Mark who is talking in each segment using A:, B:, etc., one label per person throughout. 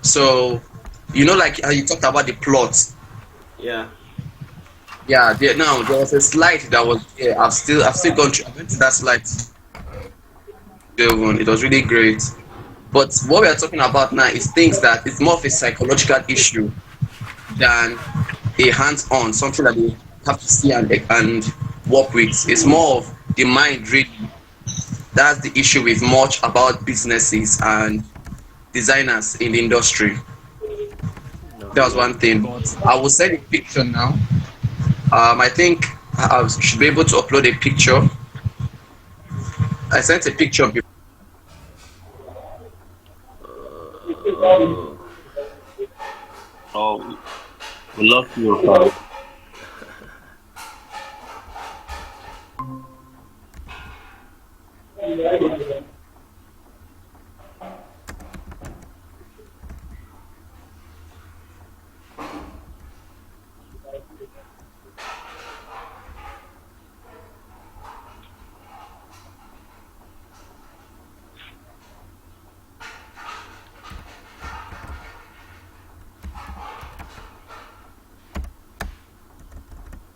A: So, like how you talked about the plot.
B: Yeah.
A: Yeah, now there was a slide that was there. I've still gone through. I went to that slide. It was really great. But what we are talking about now is things that it's more of a psychological issue than a hands-on, something that they have to see and work with. It's more of the mind really. That's the issue with much about businesses and designers in the industry. That was
B: Okay.
A: one thing. But I will send a picture now. I think I should be able to upload a picture. I sent a picture before.
B: Oh,
C: Oh, we lost you, Carl.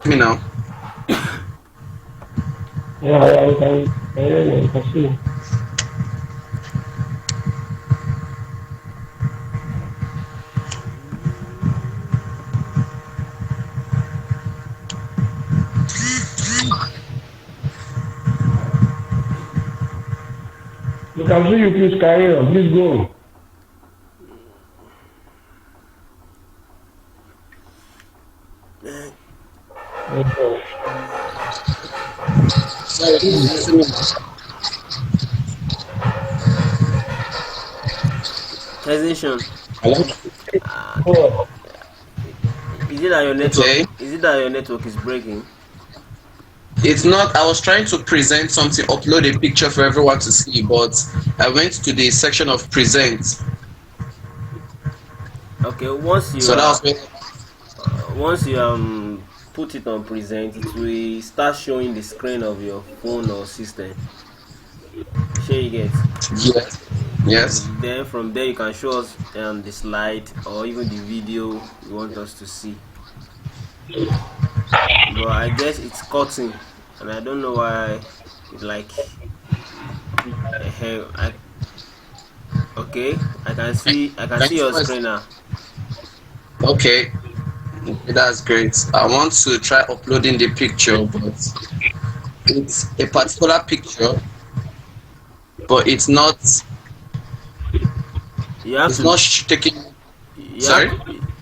A: Me now.
D: Yeah, I can hear you, I can see. You can see you, please carry on. Please go. Okay.
A: Sorry, can you see me now?
B: hesitation.
A: Hello?
D: Go
B: Is it that your network?
A: Okay.
B: Is it that your network is breaking?
A: It's not. I was trying to present something, upload a picture for everyone to see, but I went to the section of present.
B: Okay. Once you
A: So that
B: are
A: was where.
B: once you put it on present, it will start showing the screen of your phone or system. Sure you get.
A: Yes. Yes.
B: Then from there you can show us the slide or even the video you want us to see. But I guess it's cutting, and I don't know why. It's like, I, okay, I can
A: Can
B: see
A: you see
B: your
A: my
B: screen now.
A: Okay, that's great. I want to try uploading the picture, but it's a particular picture, but
B: You have
A: it's
B: to
A: not taking.
B: you have
A: Sorry,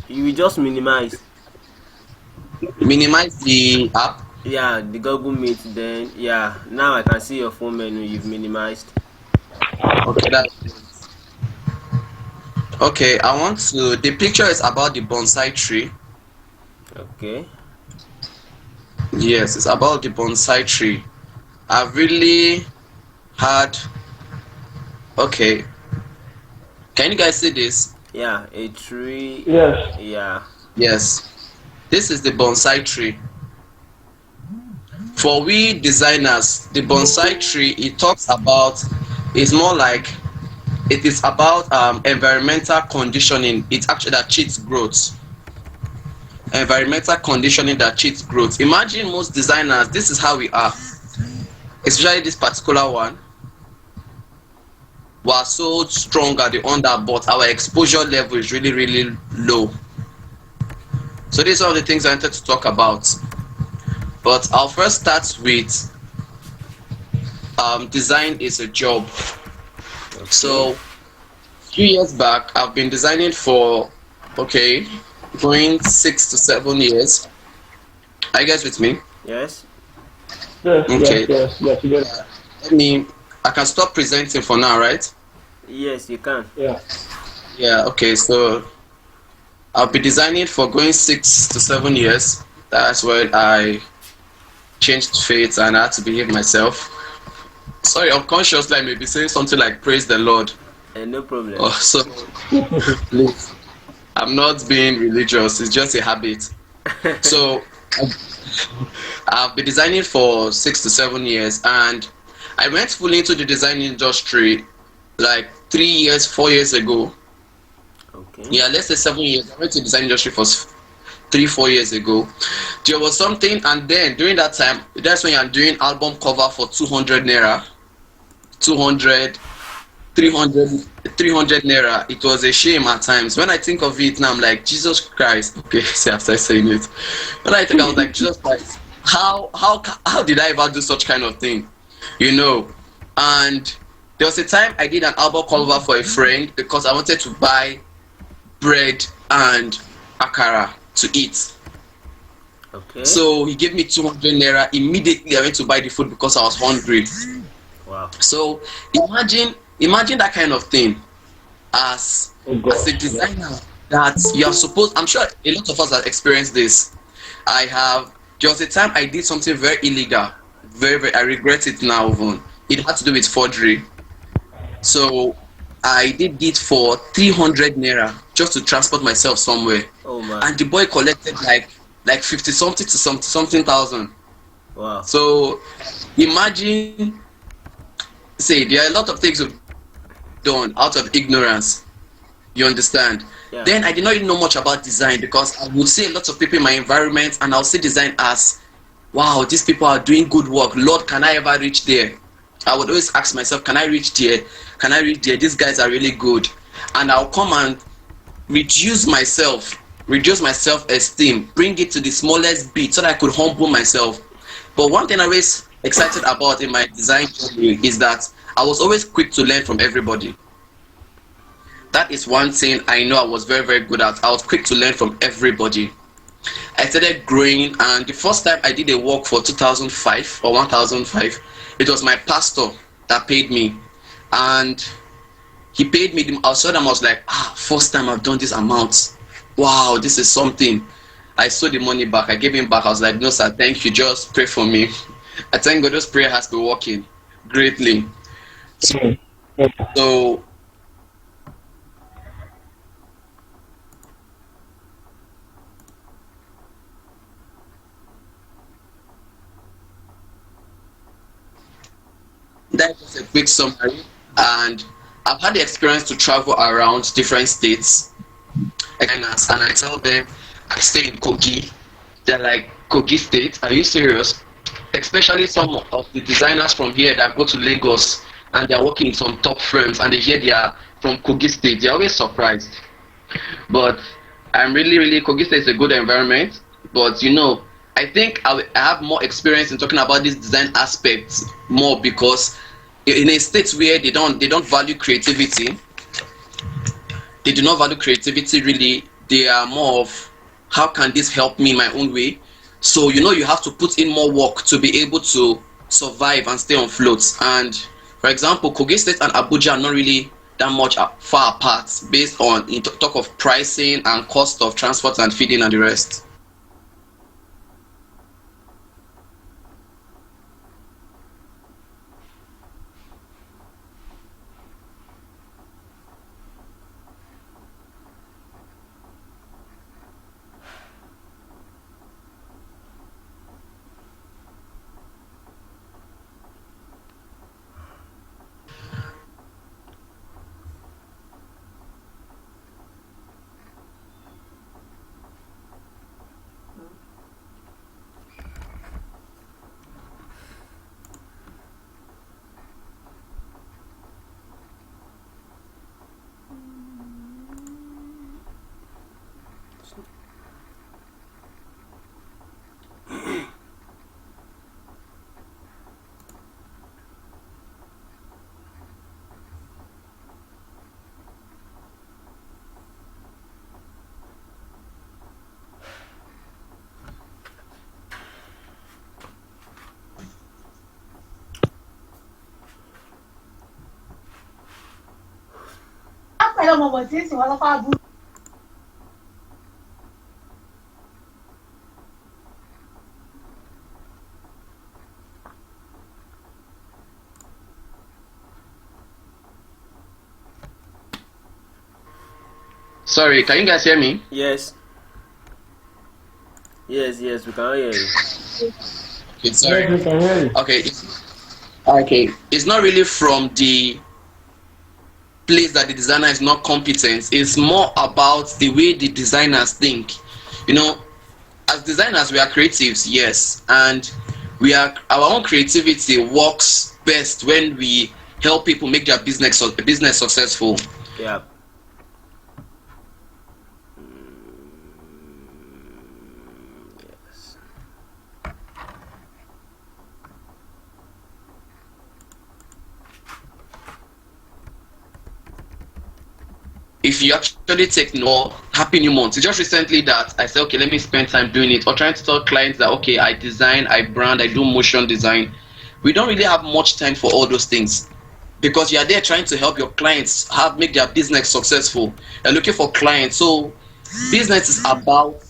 B: you will just minimize.
A: minimize the app.
B: Yeah, the Google Meet. Then yeah, now I can see your phone menu. You've minimized.
A: Okay, that's okay. I want to. The picture is about the bonsai tree.
B: Okay.
A: Yes, it's about the bonsai tree. I've really had. Okay, can you guys see this?
B: Yeah, a tree.
D: Yes.
B: Yeah.
A: Yes, this is the bonsai tree. For we designers, the bonsai tree it talks about is more like it is about environmental conditioning. It's actually that cheats growth. Environmental conditioning that cheats growth. Imagine most designers, this is how we are, especially this particular one. We are so strong at the under, but our exposure level is really, really low. So these are the things I wanted to talk about. But I'll first start with design is a job.
B: Okay.
A: So 2 years back, I've been designing for okay, going 6 to 7 years. Are you guys with me?
B: Yes.
D: Yes, yes,
A: Okay.
D: yes, yes, yes.
A: Let me. I can stop presenting for now, right?
B: Yes, you can.
D: Yeah.
A: Yeah. Okay. So I'll be designing for going 6 to 7 years. That's when I changed fates and I had to behave myself. Sorry, unconsciously I may be saying something like "Praise the Lord."
B: No problem.
A: Oh, so please, I'm not being religious. It's just a habit. So I've been designing for 6 to 7 years, and I went fully into the design industry like 3 years, 4 years ago.
B: Okay.
A: Yeah, let's say 7 years. I went to the design industry for 3 4 years ago. There was something, and then during that time, that's when you're doing album cover for 200 naira, 200, 300, 300 naira. It was a shame at times. When I think of it now, I'm like, Jesus Christ. Okay, see, after saying it, when I think, I was like, Jesus Christ, how did I ever do such kind of thing? You know, and there was a time I did an album cover for a friend because I wanted to buy bread and akara to eat.
B: Okay.
A: So he gave me 200 naira. Immediately I went to buy the food because I was hungry.
B: Wow.
A: So imagine that kind of thing as
D: Oh
A: as a
D: God. Yeah.
A: designer, that you are supposed, I'm sure a lot of us have experienced this. I have There was a time I did something very illegal. Very, I regret it now even. It had to do with forgery. So I did it for 300 naira just to transport myself somewhere.
B: Oh man.
A: And the boy collected like 50 something to something thousand.
B: Wow.
A: So imagine, say there are a lot of things we've done out of ignorance. You understand?
B: Yeah.
A: Then I did not even know much about design because I would see a lot of people in my environment and I'll see design as, wow, these people are doing good work. Lord, can I ever reach there? I would always ask myself, can I reach there? Can I reach there? These guys are really good. And I'll come and reduce my self-esteem, bring it to the smallest bit so that I could humble myself. But one thing I was excited about in my design journey is that I was always quick to learn from everybody. That is one thing I know I was very, very good at. I was quick to learn from everybody. I started growing, and the first time I did a work for 2005 or 1005, it was my pastor that paid me. And he paid me, I saw them, I was like, first time I've done this amount. Wow, this is something. I saw the money back, I gave him back. I was like, no sir, thank you, just pray for me. I thank God those prayer has been working greatly.
D: Mm. Mm.
A: So that was a quick summary. And I've had the experience to travel around different states. And I tell them I stay in Kogi. They're like, Kogi State? Are you serious? Especially some of the designers from here that go to Lagos and they're working in some top firms and they hear they are from Kogi State. They're always surprised. But I'm really, really, Kogi State is a good environment. But I think I have more experience in talking about this design aspects more because in a state where they don't value creativity, they do not value creativity really. They are more of, how can this help me in my own way? So you have to put in more work to be able to survive and stay on float. And for example, Kogi State and Abuja are not really that much far apart based on in talk of pricing and cost of transport and feeding and the rest. Sorry, can you guys hear me?
B: Yes. Yes, we can hear you.
A: Okay,
D: Yes, we
A: sorry.
D: can hear you.
A: Okay, okay. It's not really from the place that the designer is not competent. It's more about the way the designers think. You know, as designers, we are creatives, yes, and we are our own creativity works best when we help people make their business successful.
B: Yeah. Yes.
A: If you actually take no happy new month, it's just recently that I said, okay, let me spend time doing it, or trying to tell clients that okay, I design, I brand, I do motion design. We don't really have much time for all those things because you are there trying to help your clients have make their business successful. You're looking for clients. So business is about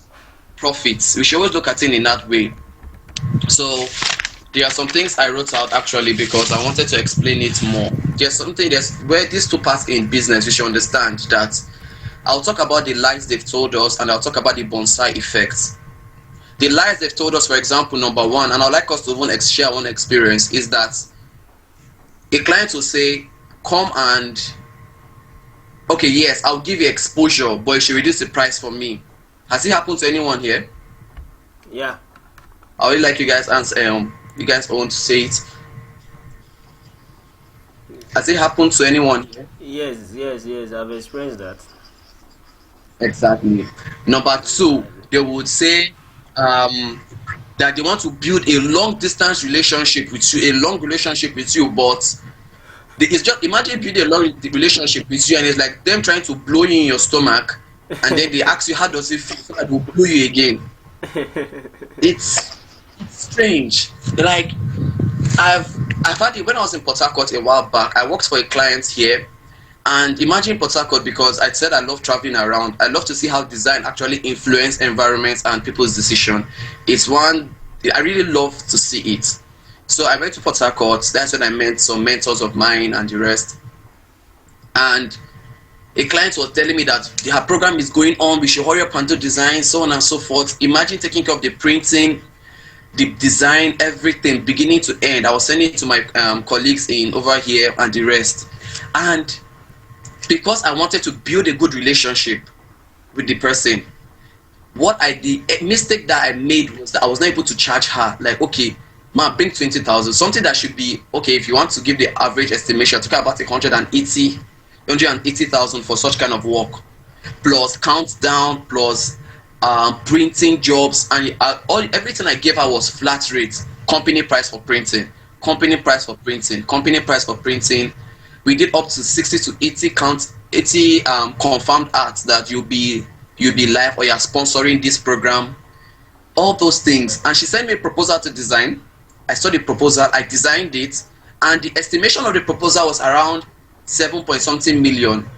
A: profits. We should always look at it in that way. So there are some things I wrote out actually because I wanted to explain it more. There's where these two parts in business we should understand that I'll talk about the lies they've told us and I'll talk about the bonsai effects. The lies they've told us, for example, number one, and I'd like us to even share one experience, is that a client will say, come and okay, yes, I'll give you exposure, but you should reduce the price for me. Has it happened to anyone here?
B: Yeah.
A: I would like you guys answer you guys want to say it. Has it happened to anyone here?
B: Yes, yes, yes. I've experienced that.
A: Exactly. Number two, they would say that they want to build a long distance relationship with you, a long relationship with you, but it's just imagine building a long relationship with you and it's like them trying to blow you in your stomach and then they ask you how does it feel so that will blow you again. It's strange. Like I've I've had it when I was in Port Harcourt a while back. I worked for a client here, and imagine Port Harcourt because I said I love traveling around. I love to see how design actually influence environments and people's decision. It's one I really love to see it. So I went to Port Harcourt. That's when I met some mentors of mine and the rest. And a client was telling me that her program is going on. We should hurry up and do design, so on and so forth. Imagine taking care of the printing, the design, everything, beginning to end. I was sending it to my colleagues in over here and the rest. And because I wanted to build a good relationship with the person, what I did, a mistake that I made was that I was not able to charge her. Like, okay, man, bring 20,000. Something that should be okay if you want to give the average estimation. Talk about 180,000 for such kind of work, plus countdown, plus printing jobs, and everything I gave her was flat rate. Company price for printing, company price for printing, company price for printing. We did up to 60 to 80 confirmed ads that you'll be live or you're sponsoring this program, all those things. And she sent me a proposal to design. I saw the proposal, I designed it, and the estimation of the proposal was around 7 point something million.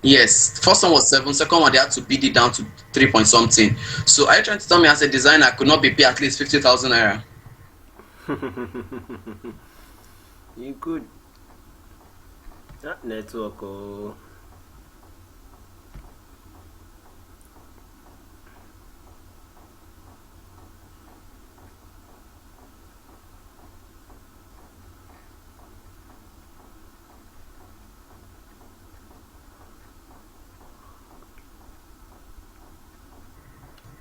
A: Yes, first one was 7, second one they had to bid it down to 3 point something. So are you trying to tell me as a designer I could not be paid at least 50,000 naira?
B: You could. That network, oh.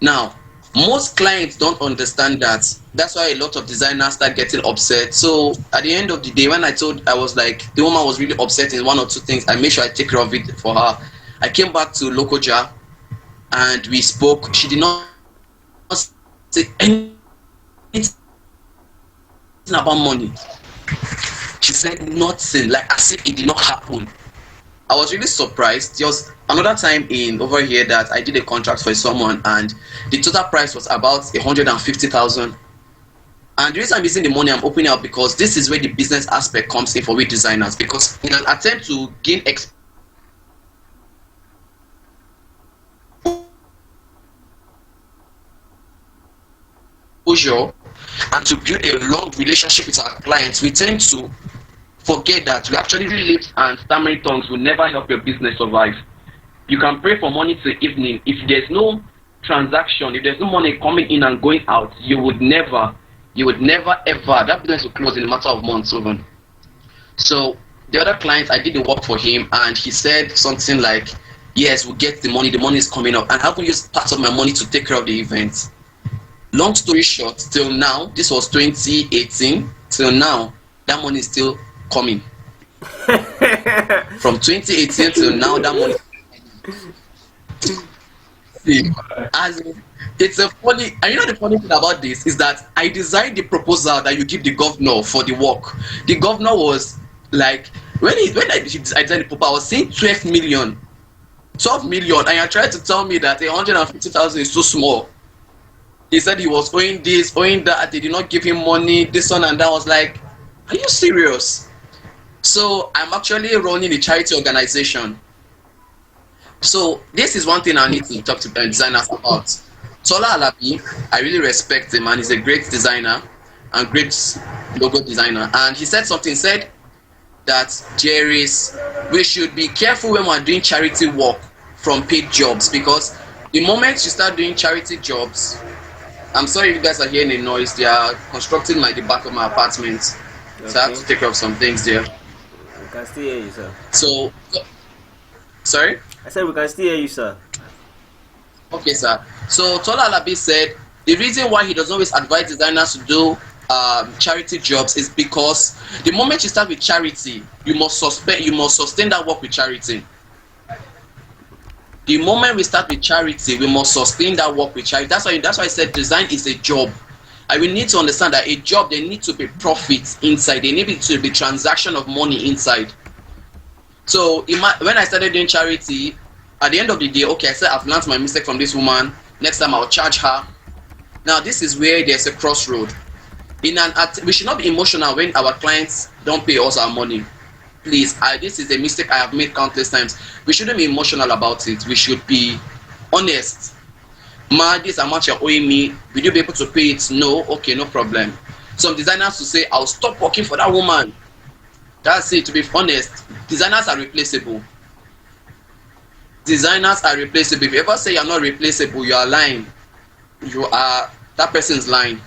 A: Now, most clients don't understand that. That's why a lot of designers start getting upset. So at the end of the day, when I was like, the woman was really upset in one or two things, I made sure I take care of it for her. I came back to Lokoja and we spoke. She did not say anything about money. She said nothing, like as if it did not happen. I was really surprised. There was another time in over here that I did a contract for someone, and the total price was about 150,000. And the reason I'm using the money I'm opening up because this is where the business aspect comes in for we designers. Because in an attempt to gain exposure and to build a long relationship with our clients, we tend to forget that we actually lips and stammering tongues will never help your business survive. You can pray for money till evening. If there's no transaction, if there's no money coming in and going out, you would never ever, that business will close in a matter of months even. So The other client, I did the work for him, and he said something like, "Yes, we'll get the money is coming up, and I can use part of my money to take care of the event." Long story short, till now, this was 2018, till now, that money is still coming. From 2018 till now, that money see, as in, it's a funny, and you know the funny thing about this is that I designed the proposal that you give the governor for the work. The governor was like, I designed the proposal, I was saying 12 million, 12 million, and you're trying to tell me that 150,000 is too small. He said he was owing this, owing that, they did not give him money, this one and that. I was like, are you serious? So I'm actually running a charity organization. So this is one thing I need to talk to designers about. Tola Alabi, I really respect him, and he's a great designer and great logo designer. And he said something, said that we should be careful when we're doing charity work from paid jobs, because the moment you start doing charity jobs, I'm sorry if you guys are hearing a noise, they are constructing the back of my apartment. So I have
B: Okay.
A: to take care of some things there.
B: We can still hear you, sir.
A: So, sorry?
B: I said we can still hear you, sir.
A: Okay, sir. So Tola Alabi said the reason why he doesn't always advise designers to do charity jobs is because the moment you start with charity, you must sustain that work with charity. The moment we start with charity, we must sustain that work with charity. That's why I said design is a job. And we need to understand that a job, there need to be profits inside. There need to be transaction of money inside. So when I started doing charity, at the end of the day, okay, I said I've learned my mistake from this woman. Next time I'll charge her. Now this is where there's a crossroad. We should not be emotional when our clients don't pay us our money. Please, this is a mistake I have made countless times. We shouldn't be emotional about it. We should be honest. Ma, this amount you're owing me, will you be able to pay it? No, okay, no problem. Some designers will say, I'll stop working for that woman. That's it. To be honest, designers are replaceable. Designers are replaceable. If you ever say you're not replaceable, you are lying. That person's lying.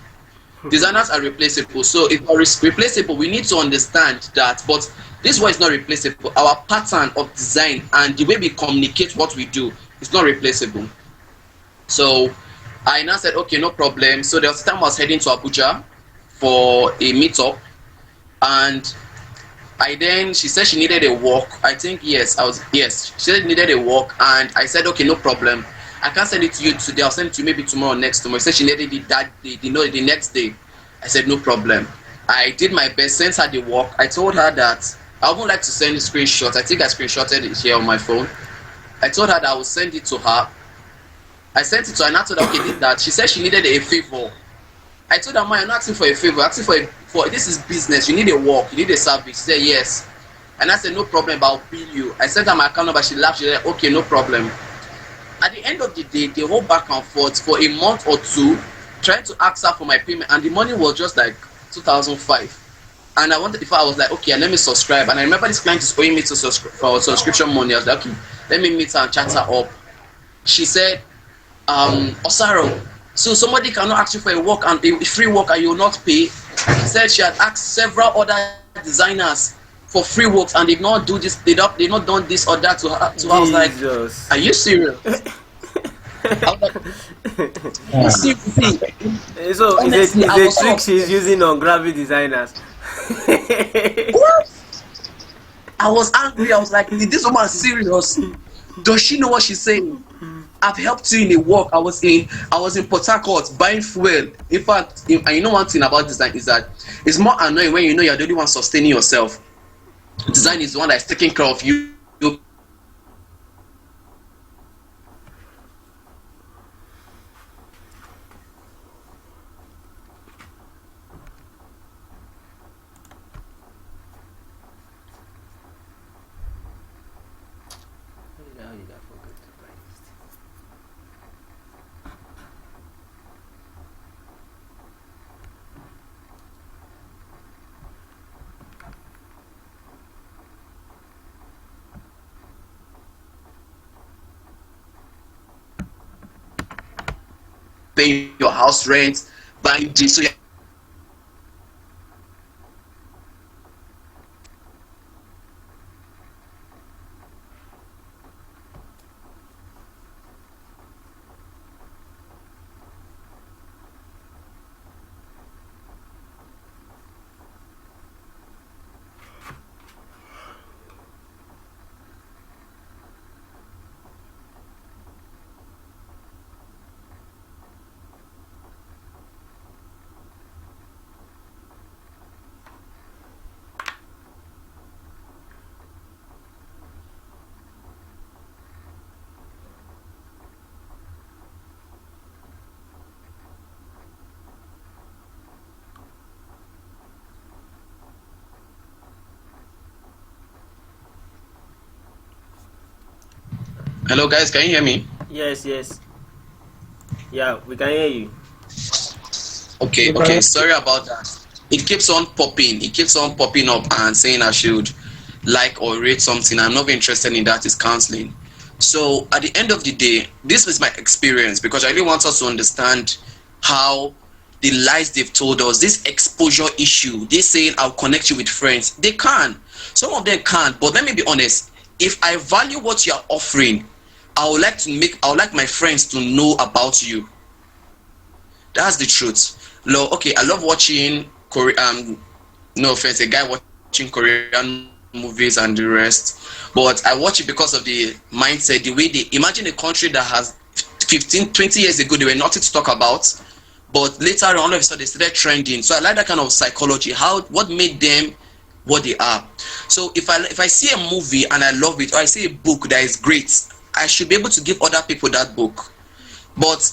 A: Designers are replaceable. So if we're replaceable, we need to understand that. But this one is not replaceable. Our pattern of design and the way we communicate what we do is not replaceable. So I now said, okay, no problem. So there was a time I was heading to Abuja for a meetup, and she said she needed a walk. I think yes, she said she needed a walk, and I said, okay, no problem. I can't send it to you today. I'll send it to you maybe tomorrow, next tomorrow. She said she needed it that day, the next day. I said no problem. I did my best, sent her the work. I told her that I would like to send screenshots. I think I screenshotted it here on my phone. I told her that I would send it to her. I sent it to her and I told her, okay, did that. She said she needed a favor. I told her, I'm not asking for a favor, I'm asking for this is business. You need a work, you need a service. She said yes. And I said no problem, but I'll bill you. I sent her my account number. She laughed. She said, okay, no problem. At the end of the day, they whole back and forth for a month or two, trying to ask her for my payment, and the money was just like 2005. And I was like, okay, let me subscribe. And I remember this client is owing me for subscription money. I was like, okay, let me meet her and chat her up. She said, Osaro, so somebody cannot ask you for a work and a free work and you will not pay. She said she had asked several other designers for free works and they not do this, they not done this or that to her. So I was like, are you serious? I was like, see,
B: So
A: honestly,
B: it's a trick she's using on graphic designers.
A: What? I was angry. I was like, is this woman serious? Does she know what she's saying? I've helped you in a work. I was in Port Harcourt buying fuel. In fact, and you know one thing about design is that it's more annoying when you know you're the only one sustaining yourself. Design is the one that's taking care of you. Paying your house rent, buying this. So Hello, guys. Can you hear me?
B: Yes, yes. Yeah, we can hear you.
A: Okay,
D: You
A: okay.
D: can
A: Sorry about that. It keeps on popping. It keeps on popping up and saying I should like or rate something. I'm not interested in that. It's counseling. So at the end of the day, this was my experience because I really want us to understand how the lies they've told us, this exposure issue, they saying I'll connect you with friends. They can. Some of them can't. But let me be honest. If I value what you're offering, I would like my friends to know about you. That's the truth. Okay, I love watching Korean. No offense, a guy watching Korean movies and the rest, but I watch it because of the mindset, the way they imagine a country that has 15, 20 years ago they were nothing to talk about, but later on all of a sudden they started trending. So I like that kind of psychology. How what made them what they are. So if I see a movie and I love it, or I see a book that is great, I should be able to give other people that book. But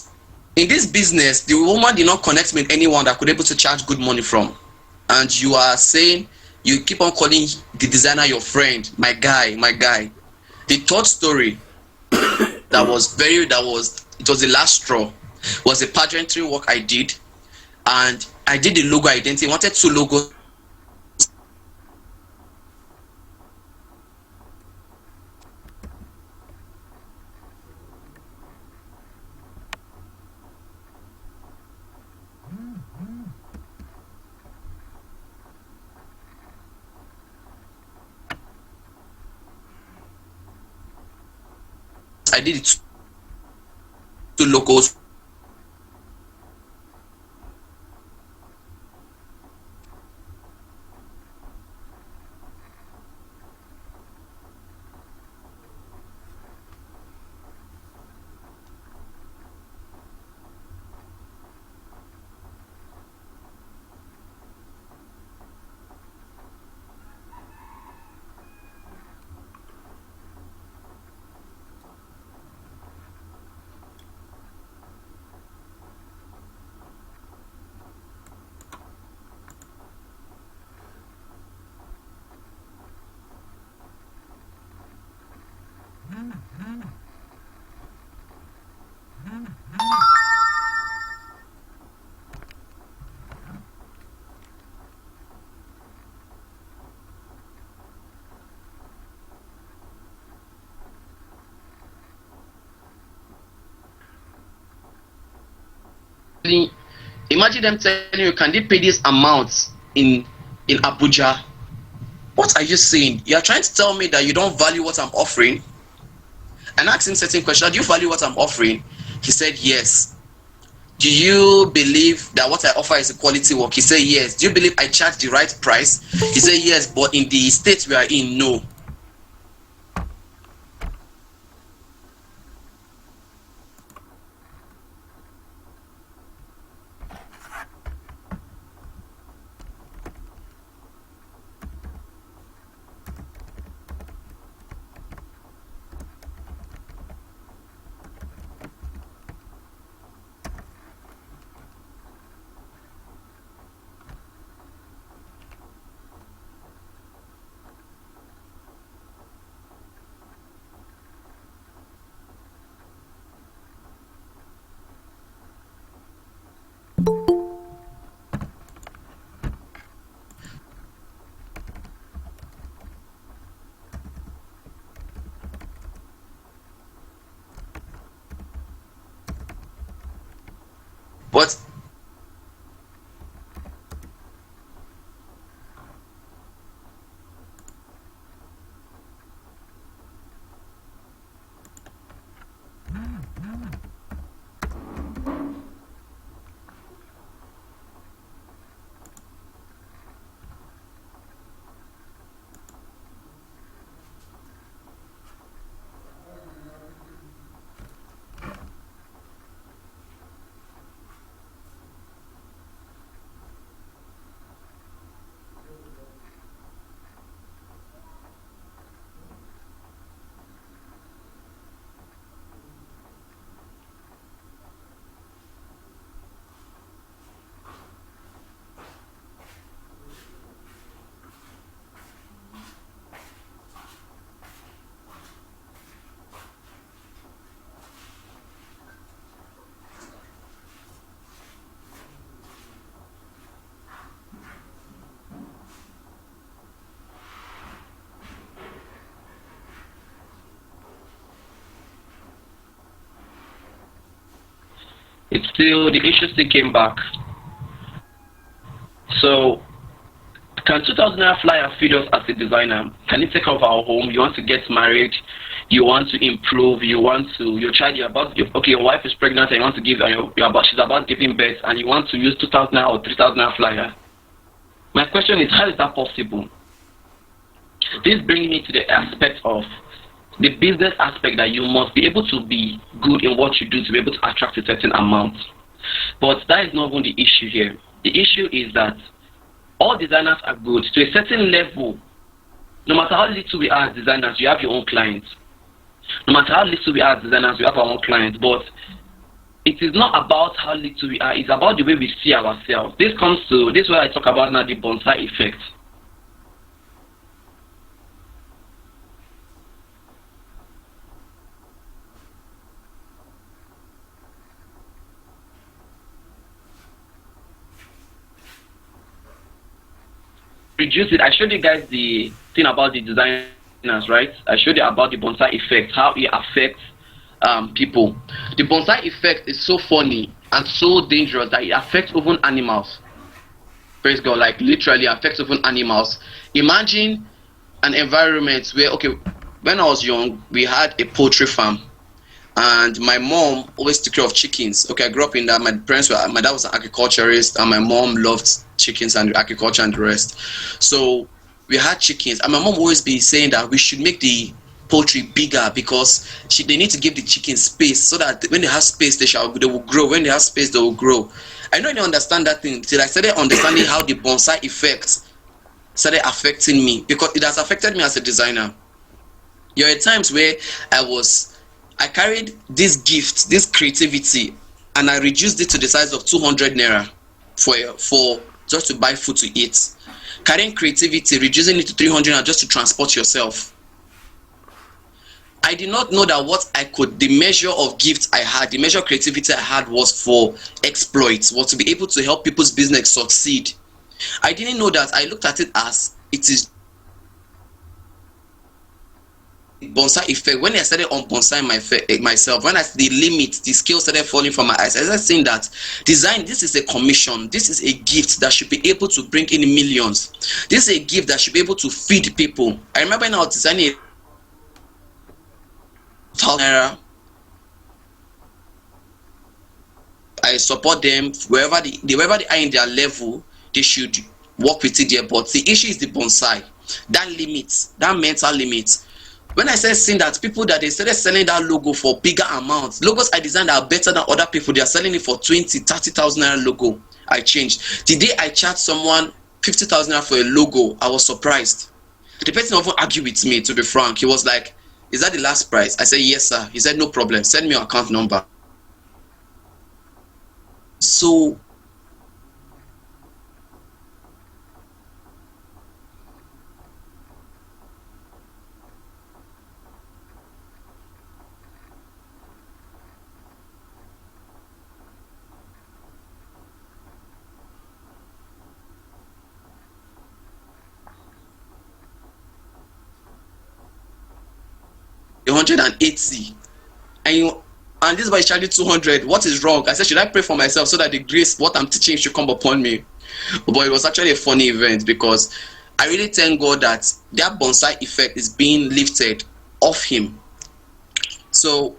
A: in this business, the woman did not connect me with anyone that could able to charge good money from. And you are saying you keep on calling the designer your friend, my guy, my guy. The third story that was it was the last straw was a pageantry work I did, and I did the logo identity. I wanted two logos. I did it two ways. I did it one way and I did it the other way. Imagine them telling you, can they pay this amount in Abuja? What are you saying? You are trying to tell me that you don't value what I'm offering? And ask him certain questions. Do you value what I'm offering? He said yes. Do you believe that what I offer is a quality work? He said yes. Do you believe I charge the right price? He said yes, but in the state we are in, no. But It's still, the issue still came back. So can 2,000 naira flyer feed us as a designer? Can it take off our home? You want to get married, you want to improve, you want to, your child, you're about, okay, your wife is pregnant and you want to give, and she's about giving birth, and you want to use 2,000 naira or 3,000 naira flyer. My question is, how is that possible? This brings me to the aspect of the business aspect, that you must be able to be good in what you do to be able to attract a certain amount. But that is not even the issue here. The issue is that all designers are good to a certain level. No matter how little we are as designers, you have your own clients. No matter how little we are as designers, we have our own clients. But it is not about how little we are, it's about the way we see ourselves. This is what I talk about now, the bonsai effect. Reduce it. I showed you guys the thing about the designers, right? I showed you about the bonsai effect, how it affects people. The bonsai effect is so funny and so dangerous that it affects even animals. Praise God, like literally affects even animals. Imagine an environment where, okay, when I was young, we had a poultry farm, and my mom always took care of chickens. Okay, I grew up in that. My dad was an agriculturist, and my mom loved chickens and agriculture and the rest. So we had chickens, and my mom always be saying that we should make the poultry bigger, because they need to give the chickens space, so that when they have space, they will grow. When they have space, they will grow. I don't even understand that thing till I started understanding how the bonsai effect started affecting me, because it has affected me as a designer. There are times where I carried this gift, this creativity, and I reduced it to the size of 200 naira for just to buy food to eat. Carrying creativity, reducing it to 300 naira just to transport yourself. I did not know that the measure of gifts I had, the measure of creativity I had was for exploits, was to be able to help people's business succeed. I didn't know that. I looked at it as it is bonsai effect. When I started on bonsai myself, when the scale started falling from my eyes, I started saying that design, this is a commission, this is a gift that should be able to bring in millions. This is a gift that should be able to feed people. I remember when I was designing a I support them wherever they are in their level, they should work with it there. But the issue is the bonsai, that limit, that mental limit. When I started seeing that people that they started selling that logo for bigger amounts, logos I designed are better than other people, they are selling it for 20,000-30,000 naira logo. I changed. The day I charged someone 50,000 naira for a logo, I was surprised. The person often argued with me, to be frank. He was like, "Is that the last price?" I said, "Yes, sir." He said, "No problem. Send me your account number." So $180, and this boy is charging 200. What is wrong? I said, should I pray for myself so that the grace, what I'm teaching, should come upon me? But it was actually a funny event, because I really thank God that bonsai effect is being lifted off him. So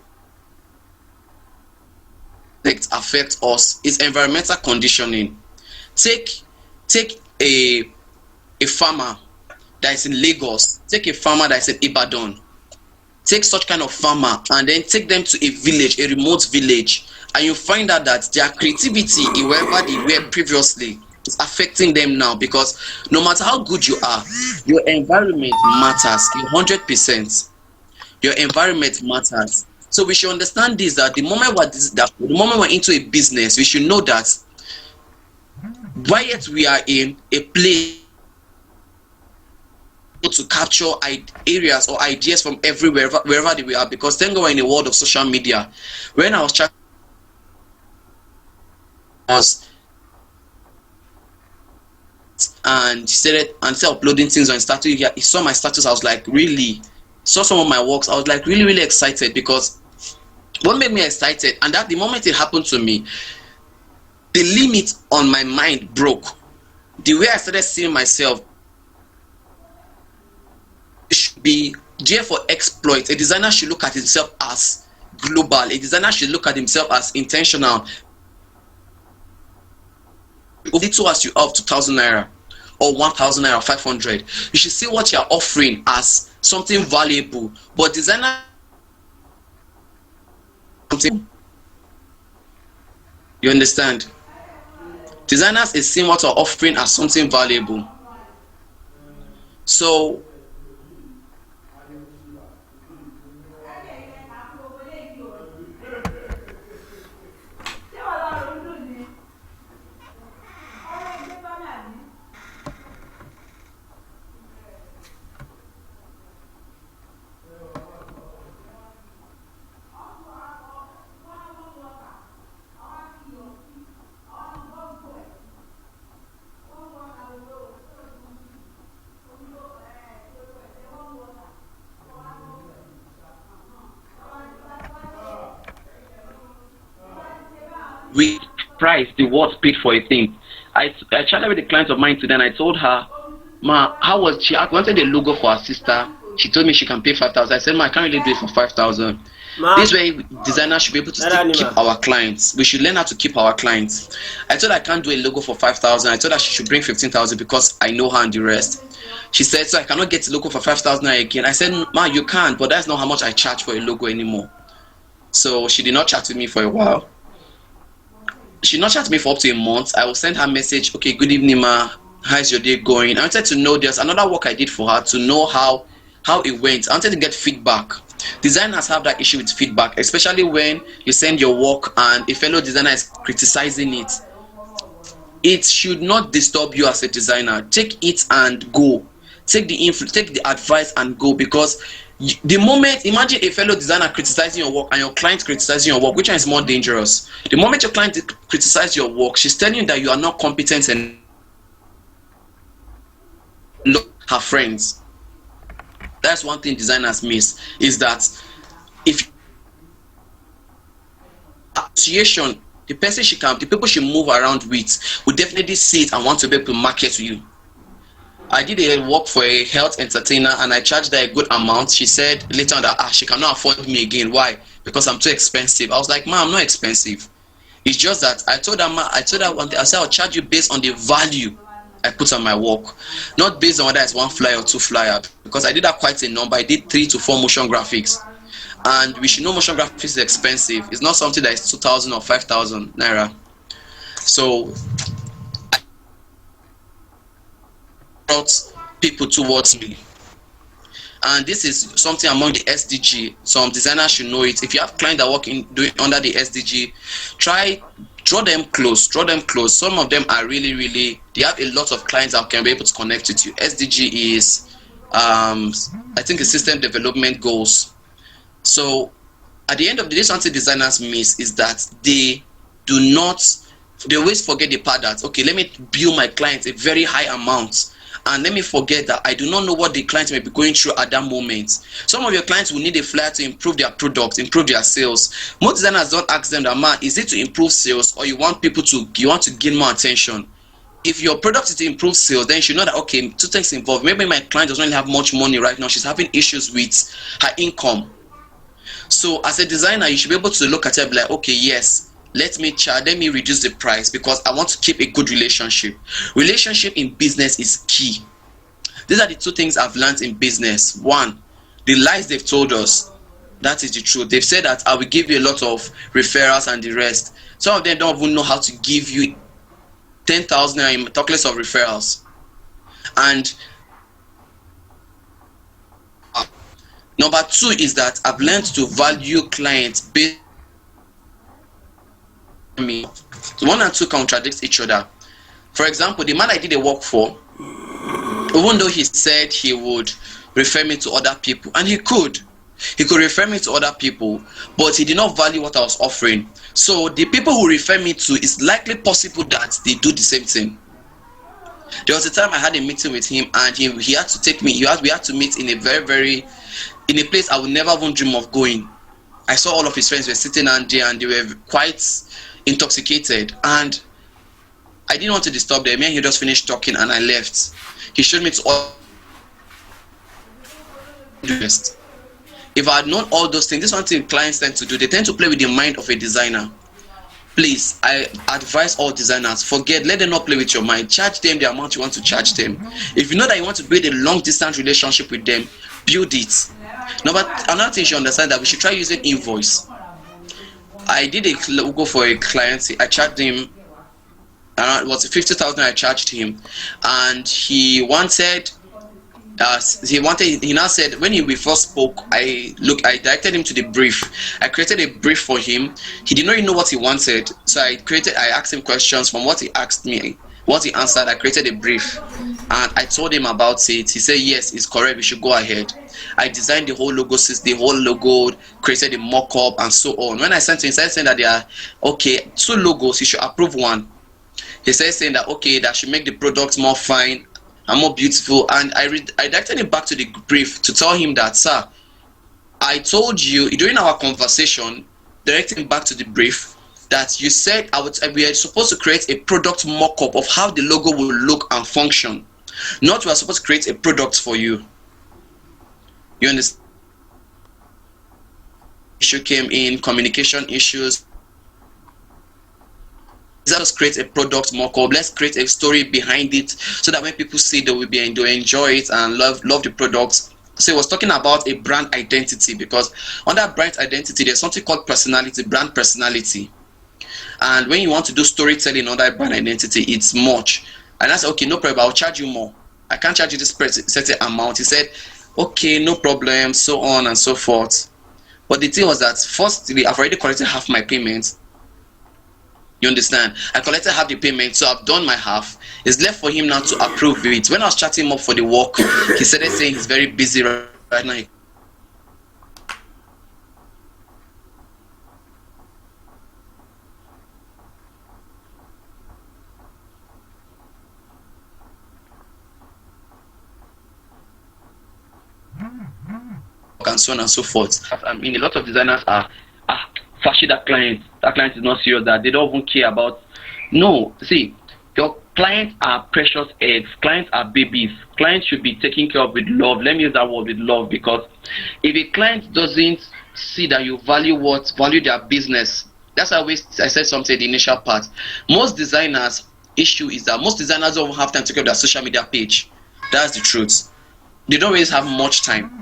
A: it affects us is environmental conditioning. Take a farmer that is in Lagos, take a farmer that is in Ibadan. Take such kind of farmer and then take them to a village, a remote village, and you find out that their creativity in wherever they were previously is affecting them now, because no matter how good you are, your environment matters 100%. Your environment matters. So we should understand this, that the moment we're into a business, we should know that while yet we are in a place to capture areas or ideas from everywhere, wherever they are, because thank God we're in a world of social media. When I was chatting, and he started uploading things on status, he saw my status. I was like, really? Saw some of my works. I was like really excited, because What made me excited, and that the moment it happened to me, the limit on my mind broke. The way I started seeing myself should be there for exploit. A designer should look at himself as global. A designer should look at himself as intentional. Little as you have 2,000 naira or 1,000 naira, 500, you should see what you are offering as something valuable. But designer, you understand? Designers is seeing what you're offering as something valuable. So we price the worth paid for a thing. I chatted with a client of mine today and I told her, Ma, how was she? I wanted a logo for her sister. She told me she can pay 5,000. I said, Ma, I can't really do it for 5,000. This way, designers should be able to still keep our clients. We should learn how to keep our clients. I told her I can't do a logo for 5,000. I told her she should bring 15,000 because I know her and the rest. She said, so I cannot get a logo for 5,000 again. I said, Ma, you can't, but that's not how much I charge for a logo anymore. So she did not chat with me for a while. She did not chat with me for up to a month. I will send her a message, okay, good evening, Ma. How's your day going? I wanted to know, there's another work I did for her to know how it went. I wanted to get feedback. Designers have that issue with feedback, especially when you send your work and a fellow designer is criticizing it. It should not disturb you as a designer. Take it and go. Take the advice and go, because the moment, imagine a fellow designer criticizing your work and your client criticizing your work, which one is more dangerous? The moment your client criticizes your work, she's telling you that you are not competent and her friends. That's one thing designers miss, is that if association, the people she move around with will definitely see it and want to be able to market to you. I did a work for a health entertainer and I charged her a good amount. She said later on that she cannot afford me again. Why? Because I'm too expensive. I was like, Ma, I'm not expensive. It's just that I told her one day, I said I'll charge you based on the value I put on my work, not based on whether it's one flyer or two flyer, because I did that quite a number. I did 3 to 4 motion graphics, and we should know motion graphics is expensive. It's not something that is 2,000 or 5,000 naira. So I brought people towards me, and this is something among the SDG. Some designers should know it. If you have clients that work under the SDG, draw them close. Some of them are really, they have a lot of clients that can be able to connect with you. SDG is I think a system development goals. So at the end of the day, something designers miss is that they always forget the part that, okay, let me bill my clients a very high amount, and let me forget that I do not know what the client may be going through at that moment. Some of your clients will need a flyer to improve their products, improve their sales. Most designers don't ask them that, man, is it to improve sales or you want to gain more attention? If your product is to improve sales, then you should know that, okay, two things involved. Maybe my client doesn't really have much money right now. She's having issues with her income. So as a designer, you should be able to look at it and be like, okay, yes, let me reduce the price because I want to keep a good relationship. Relationship in business is key. These are the two things I've learned in business. One, the lies they've told us, that is the truth. They've said that I will give you a lot of referrals and the rest. Some of them don't even know how to give you 10,000 in talk less of referrals. And number two is that I've learned to value clients based on me. One and two contradict each other. For example, the man I did a work for, even though he said he would refer me to other people, and he could refer me to other people, but he did not value what I was offering. So the people who refer me to, it's likely possible that they do the same thing. There was a time I had a meeting with him, and he had to take me. We had to meet in a in a place I would never even dream of going. I saw all of his friends were sitting down there and they were quite intoxicated, and I didn't want to disturb them. And he just finished talking and I left. He showed me to all the rest. If I had known all those things, this is one thing clients tend to do. They tend to play with the mind of a designer. Please, I advise all designers, forget, let them not play with your mind. Charge them the amount you want to charge them. If you know that you want to build a long distance relationship with them, build it. Another thing you should understand that we should try using invoice. I did a logo for a client. I charged him around, was 50,000. I charged him, and he now said, when we first spoke, I directed him to the brief. I created a brief for him. He did not even know what he wanted, so I asked him questions. From what he asked me, what he answered, I created a brief, and I told him about it. He said yes, it's correct, we should go ahead. I designed the whole logo, created a mock-up and so on. When I sent him, he started saying that there are two logos, he should approve one. He started saying that that should make the product more fine and more beautiful, and I directed him back to the brief to tell him that, sir, I told you during our conversation, directing him back to the brief, that you said we are supposed to create a product mock-up of how the logo will look and function, not we are supposed to create a product for you. You understand? Issue came in, communication issues. Let's create a product mock-up. Let's create a story behind it, so that when people see, they will enjoy it and love the products. So he was talking about a brand identity, because under brand identity, there's something called personality, brand personality. And when you want to do storytelling under brand identity, it's much. And I said, okay, no problem, I'll charge you more. I can't charge you this certain amount. He said, okay, no problem, so on and so forth. But the thing was that, firstly, I've already collected half my payment. You understand? I collected half the payment, so I've done my half. It's left for him now to approve it. When I was chatting him up for the work, he started saying he's very busy right now. And so on and so forth. I mean, a lot of designers are flashy that client. That client is not serious, that they don't even care about. No, see, your clients are precious eggs. Clients are babies. Clients should be taken care of with love. Let me use that word, with love, because if a client doesn't see that you value their business, that's why I said something in the initial part. Most designers' issue is that most designers don't have time to take care of their social media page. That's the truth. They don't always have much time.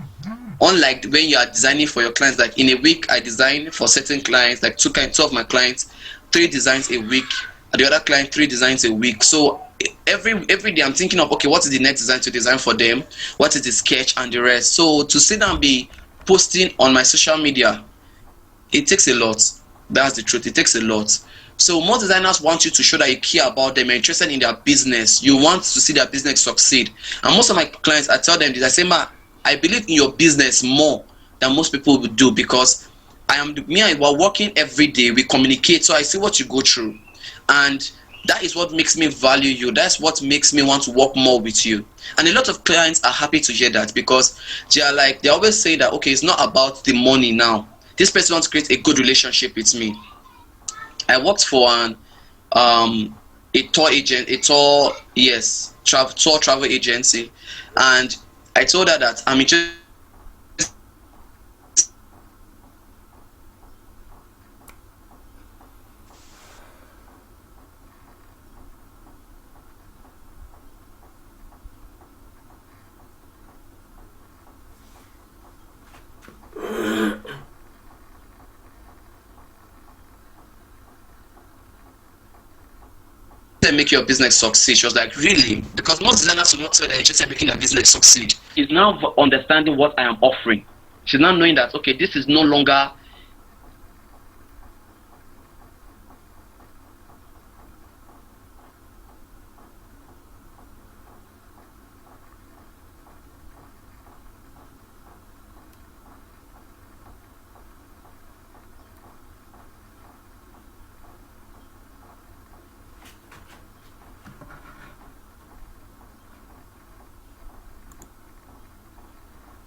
A: Unlike when you are designing for your clients, like in a week I design for certain clients, like two of my clients, 3 designs a week, and the other client 3 designs a week. So every day I'm thinking of, okay, what is the next design to design for them, what is the sketch and the rest. So to sit down and be posting on my social media, it takes a lot. That's the truth, it takes a lot. So most designers want you to show that you care about them, you're interested in their business, you want to see their business succeed. And most of my clients, I tell them this, I say, I believe in your business more than most people would do, because we're working every day, we communicate, so I see what you go through, and that is what makes me value you. That's what makes me want to work more with you. And a lot of clients are happy to hear that, because they always say that, okay, it's not about the money now. This person wants to create a good relationship with me. I worked for a tour travel agency, and I told her that I'm interested in making your business succeed. She was like, really? Because most designers will not say they're interested in making their business succeed. She's now understanding what I am offering. She's now knowing that, okay, this is no longer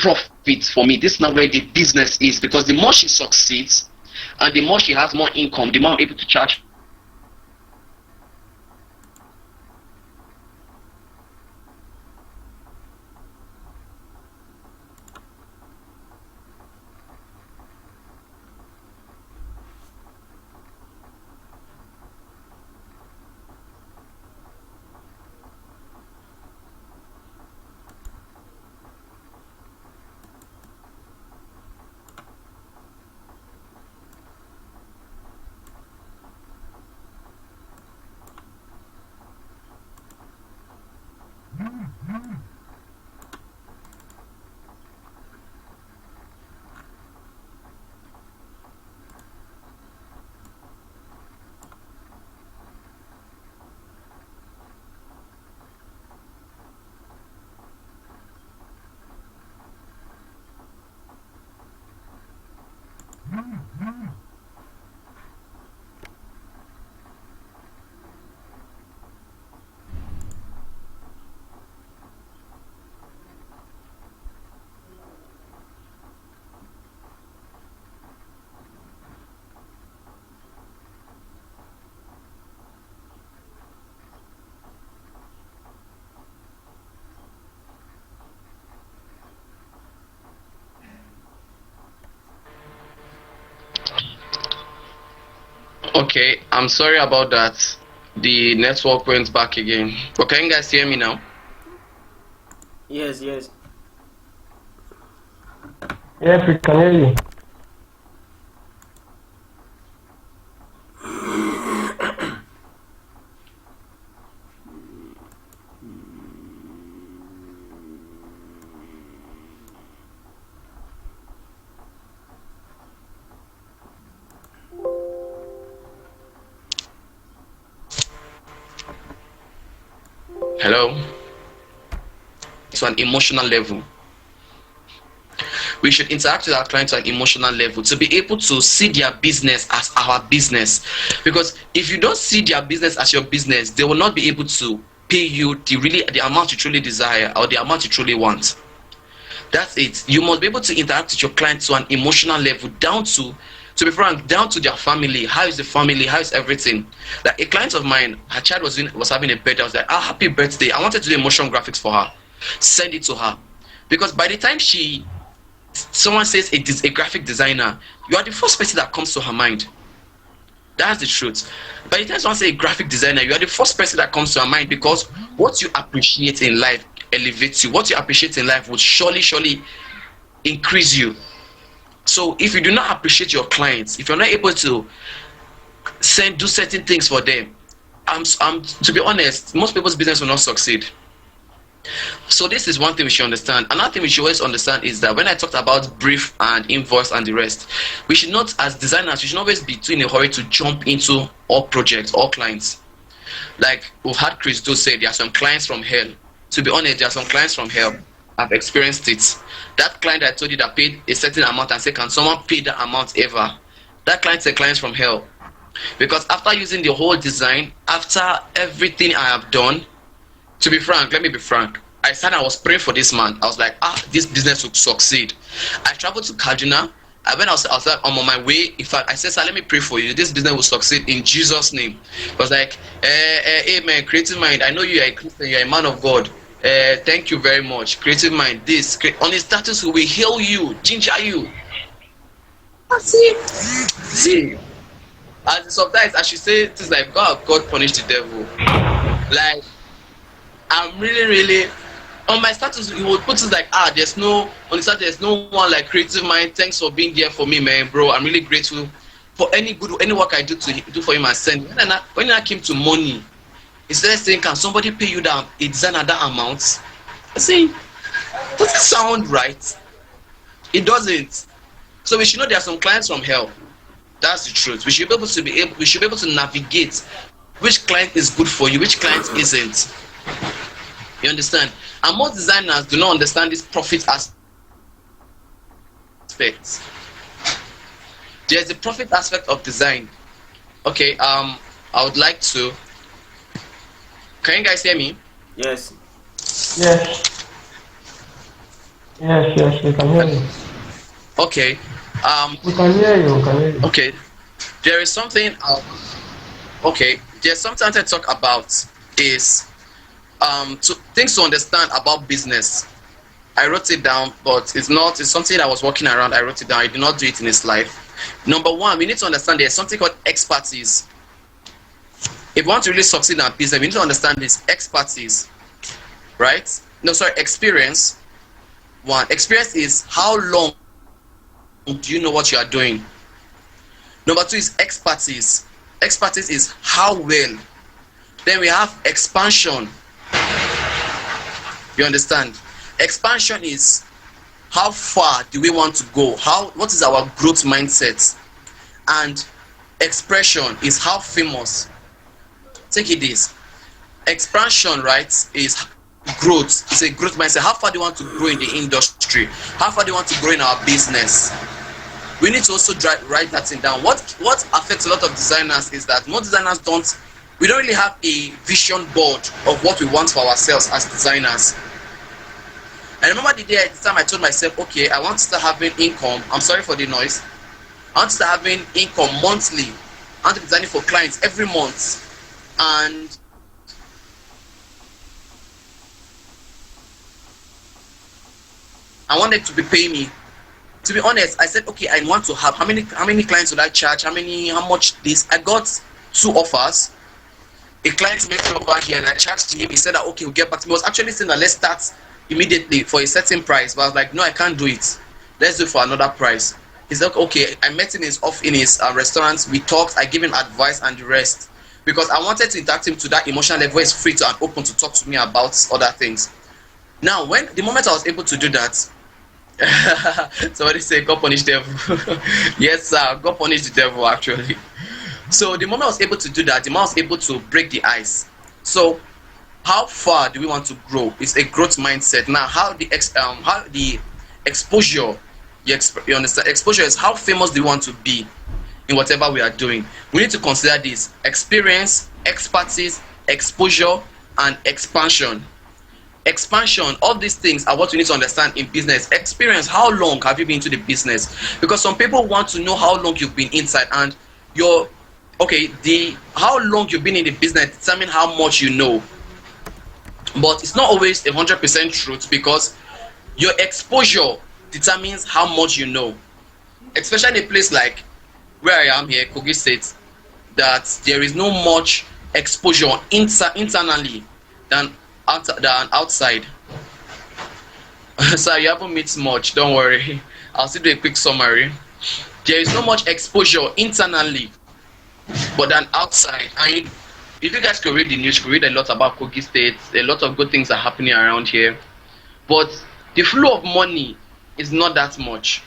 A: profit for me. This is not where the business is, because the more she succeeds and the more she has more income, the more I'm able to charge. Okay, I'm sorry about that. The network went back again. But can you guys hear me now?
B: Yes, yes.
D: Yes, we can hear you.
A: Hello? To an emotional level. We should interact with our clients at an emotional level to be able to see their business as our business. Because if you don't see their business as your business, they will not be able to pay you the amount you truly desire or the amount you truly want. That's it. You must be able to interact with your clients to an emotional level, down to be frank, down to their family. How is the family? How is everything? Like a client of mine, her child was having a birthday. I was like, ah, happy birthday. I wanted to do emotion graphics for her. Send it to her. Because by the time someone says it is a graphic designer, you are the first person that comes to her mind. That's the truth. By the time someone says a graphic designer, you are the first person that comes to her mind, because what you appreciate in life elevates you. What you appreciate in life will surely increase you. So if you do not appreciate your clients, if you're not able to do certain things for them, to be honest, most people's business will not succeed. So this is one thing we should understand. Another thing we should always understand is that when I talked about brief and invoice and the rest, we should not, as designers, we should not always be too in a hurry to jump into all projects, all clients. Like we've had Chris Do say, there are some clients from hell. To be honest, there are some clients from hell. I've experienced it. That client I told you that paid a certain amount and said, can someone pay that amount ever? That client's a client from hell. Because after using the whole design, after everything I have done, to be frank, let me be frank, I was praying for this man. I was like, this business will succeed. I traveled to Kaduna. I was like, I'm on my way. In fact, I said, sir, let me pray for you. This business will succeed in Jesus' name. I was like, hey man, creative mind, I know you are a Christian, you are a man of God. Thank you very much. Creative mind, on his status, we will heal you, ginger you. See. As sometimes I should say things like, God punish the devil. Like, I'm really on my status, he would put things like, on the status, there's no one like creative mind. Thanks for being there for me, man, bro. I'm really grateful for any work I do for him and send. When I came to money, instead of saying, can somebody pay you that another amount? I say, does it sound right? It doesn't. So we should know there are some clients from hell. That's the truth. We should be able to navigate which client is good for you, which client isn't. You understand? And most designers do not understand this profit aspect. There's a profit aspect of design. Okay, I would like to. Can you guys hear me?
B: Yes.
D: Yes. Yes, yes, we can hear you.
A: Okay. Um.
D: We can hear you, we can hear you.
A: Okay. There is something. Okay. There's something I want to talk about is to things to understand about business. I wrote it down, but it's not. It's something I was working around. I wrote it down. I did not do it in his life. Number one, we need to understand there's something called expertise. If you want to really succeed in our business, we need to understand this expertise, right? No, sorry, experience. One, experience is how long do you know what you are doing. Number two is expertise. Expertise is how well. Then we have expansion. You understand? Expansion is how far do we want to go? What is our growth mindset? And expression is how famous. Take it this. Expansion, right, is growth. It's a growth mindset. How far do you want to grow in the industry? How far do you want to grow in our business? We need to also write that thing down. What affects a lot of designers is that most designers we don't really have a vision board of what we want for ourselves as designers. I remember the time I told myself, okay, I want to start having income. I'm sorry for the noise. I want to start having income monthly. I want to be designing for clients every month. And I wanted to be paying me. To be honest, I said, okay, I want to have how many clients would I charge? How much this? I got 2 offers. A client made me over here and I charged him. He said that okay, we'll get back to me. He was actually saying that let's start immediately for a certain price, but I was like, no, I can't do it. Let's do it for another price. He's like, okay. I met him in his restaurant. We talked. I gave him advice and the rest because I wanted to interact him to that emotional level where he's free to and open to talk to me about other things. Now, the moment I was able to do that, somebody say, God punish the devil. Yes, sir. God punish the devil, actually. So the moment I was able to do that, the moment I was able to break the ice. So how far do we want to grow? It's a growth mindset. Now, how the exposure, you understand? Exposure is how famous do you want to be in whatever we are doing. We need to consider this: experience, expertise, exposure, and expansion. Expansion, all these things are what we need to understand in business. Experience, how long have you been into the business? Because some people want to know how long you've been inside, and how long you've been in the business determine how much you know. But it's not always 100% truth because your exposure determines how much you know. Especially in a place like where I am here, Kogi State, that there is no much exposure internally than outside. So you haven't met much, don't worry. I'll still do a quick summary. There is no much exposure internally, but than outside. And if you guys could read the news, you could read a lot about Kogi State. A lot of good things are happening around here, but the flow of money is not that much.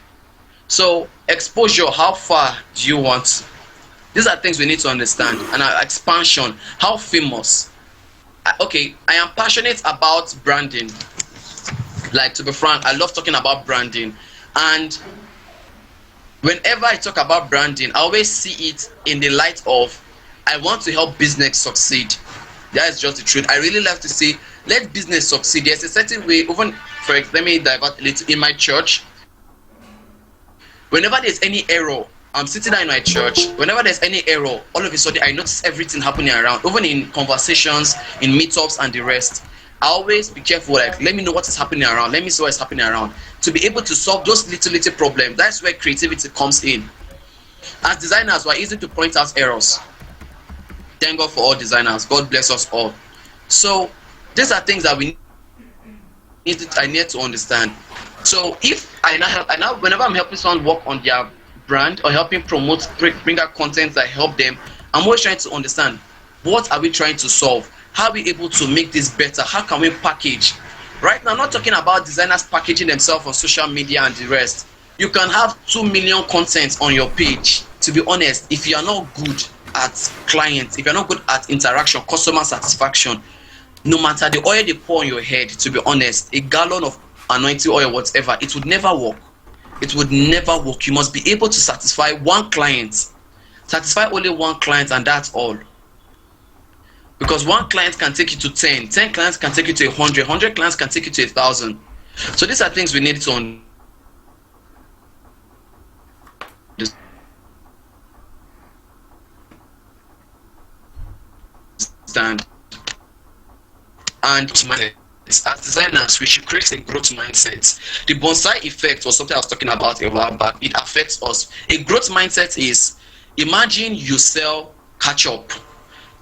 A: So exposure, how far do you want? These are things we need to understand. And our expansion, how famous. I am passionate about branding. Like, to be frank, I love talking about branding. And whenever I talk about branding, I always see it in the light of I want to help business succeed. That is just the truth. I really like to say, let business succeed. There's a certain way, even let me divert a little. In my church, whenever there's any error, I'm sitting down in my church. Whenever there's any error, all of a sudden I notice everything happening around, even in conversations, in meetups, and the rest. I always be careful, like, let me know what is happening around. Let me see what is happening around. To be able to solve those little problems, that's where creativity comes in. As designers, we're easy to point out errors. Thank God for all designers. God bless us all. So these are things that I need to understand. So if whenever I'm helping someone work on their brand or helping promote, bring out content that help them, I'm always trying to understand, what are we trying to solve? How are we able to make this better? How can we package? Right now, I'm not talking about designers packaging themselves on social media and the rest. You can have 2 million contents on your page. To be honest, if you are not good at clients, if you're not good at interaction, customer satisfaction, no matter the oil they pour on your head, to be honest, a gallon of anointing oil, whatever, it would never work. It would never work. You must be able to satisfy one client. Satisfy only one client, and that's all. Because one client can take you to 10 clients can take you to 100 clients can take you to 1,000. So these are things we need to understand. And as designers, we should create a growth mindset. The bonsai effect was something I was talking about a while back. It affects us. A growth mindset is, imagine you sell ketchup.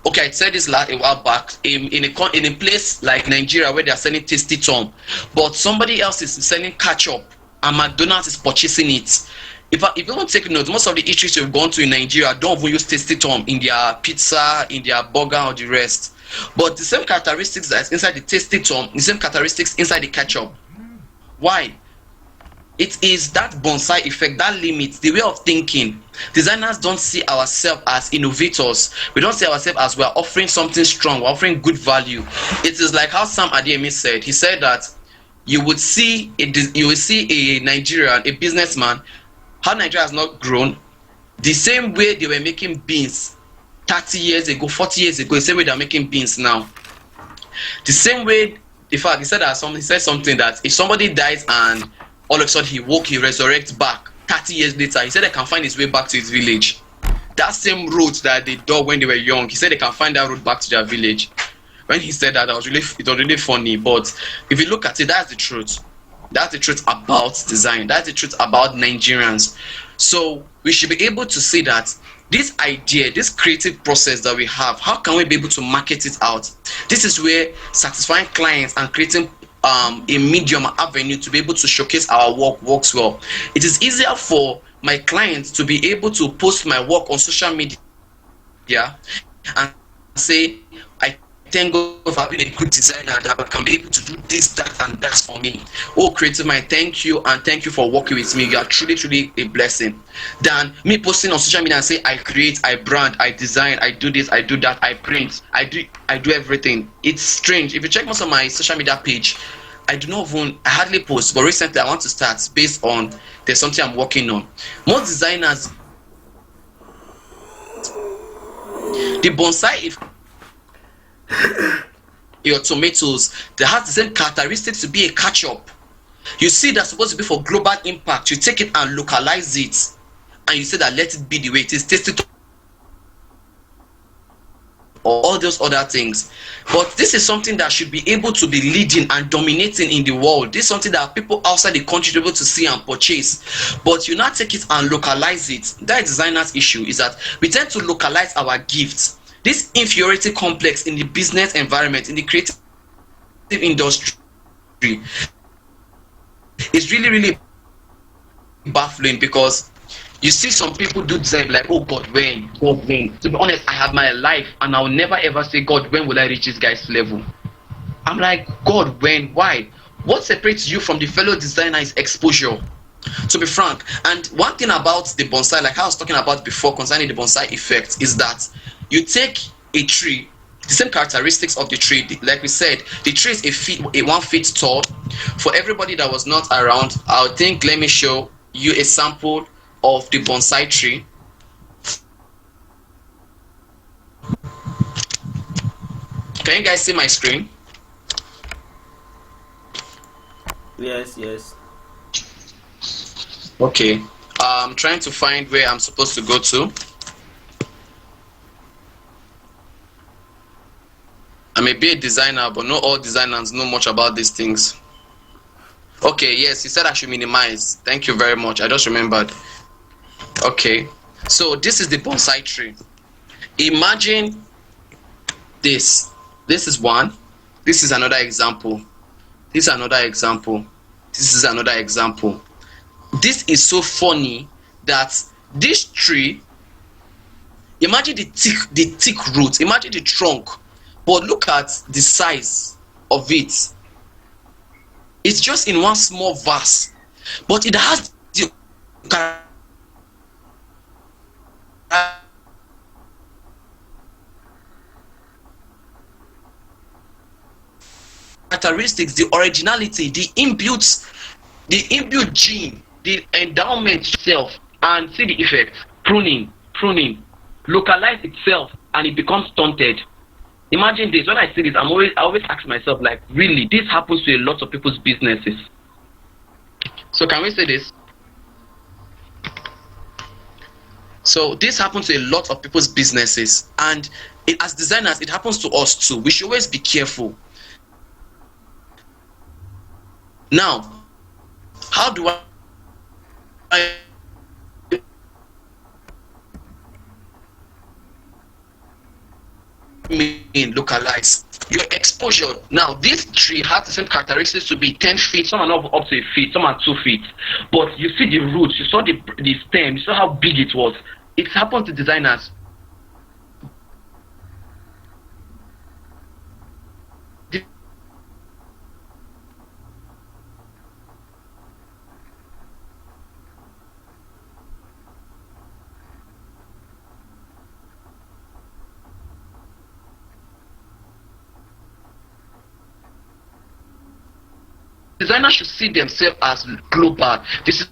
A: Okay, I said this a while back, in a place like Nigeria where they are selling tasty tom, but somebody else is selling ketchup and McDonald's is purchasing it. If you want to take note, most of the eateries you've gone to in Nigeria don't even use tasty tom in their pizza, in their burger, or the rest. But the same characteristics that's inside the tasty tom, the same characteristics inside the ketchup. Why? It is that bonsai effect, that limits the way of thinking. Designers don't see ourselves as innovators. We don't see ourselves as we are offering something strong, we're offering good value. It is like how Sam Adeyemi said. He said that you will see a Nigerian, a businessman, how Nigeria has not grown the same way they were making beans 30 years ago, 40 years ago, the same way they're making beans now. The same way, in fact, he said something that if somebody dies and all of a sudden he resurrects back 30 years later, he said they can find his way back to his village. That same road that they dug when they were young, he said they can find that road back to their village. When he said that, it was really funny. But if you look at it, that's the truth. That's the truth about design. That's the truth about Nigerians. So we should be able to see that this idea, this creative process that we have, how can we be able to market it out? This is where satisfying clients and creating a medium avenue to be able to showcase our work works well. It is easier for my clients to be able to post my work on social media and say, I thank God for having a good designer that can be able to do this, that, and that for me. Oh, creative mind, thank you, and thank you for working with me. You are truly, truly a blessing. Than me posting on social media and say, I create, I brand, I design, I do this, I do that, I print, I do everything. It's strange. If you check most of my social media page, I hardly post, but recently I want to start based on there's something I'm working on. Most designers, the bonsai, if your tomatoes, they have the same characteristics to be a ketchup. You see that's supposed to be for global impact. You take it and localize it, and you say that let it be the way it is, taste it, or all those other things. But this is something that should be able to be leading and dominating in the world. This is something that people outside the country should be able to see and purchase. But you now take it and localize it. That designer's issue is that we tend to localize our gifts. This inferiority complex in the business environment, in the creative industry, is really, really baffling, because you see some people do design like, oh God, when? God, when? To be honest, I have my life and I'll never ever say, God, when will I reach this guy's level? I'm like, God, when? Why? What separates you from the fellow designer is exposure, to be frank. And one thing about the bonsai, like I was talking about before concerning the bonsai effect, is that you take a tree, the same characteristics of the tree, like we said, the tree is a 1 feet tall. For everybody that was not around, let me show you a sample of the bonsai tree. Can you guys see my screen?
B: Yes.
A: Okay. I'm trying to find where I'm supposed to go to. I may be a designer, but not all designers know much about these things. Okay, yes, he said I should minimize. Thank you very much. I just remembered. Okay, so this is the bonsai tree. Imagine this. This is one. This is another example. This is another example. This is another example. This is so funny that this tree, imagine the thick roots, imagine the trunk, but look at the size of it. It's just in one small vase, but it has the characteristics, the originality, the inbuilt gene, the endowment itself, and see the effect. Pruning, localize itself, and it becomes stunted. Imagine this. When I see this, I always ask myself, like, really, this happens to a lot of people's businesses. So can we say this? So this happens to a lot of people's businesses, and as designers, it happens to us too. We should always be careful. Now, how do I mean localize your exposure? Now, this tree has the same characteristics to be 10 feet, some are not up to a feet, some are 2 feet. But you see the roots, you saw the stem, you saw how big it was. It happens to designers. Designers should see themselves as global. This is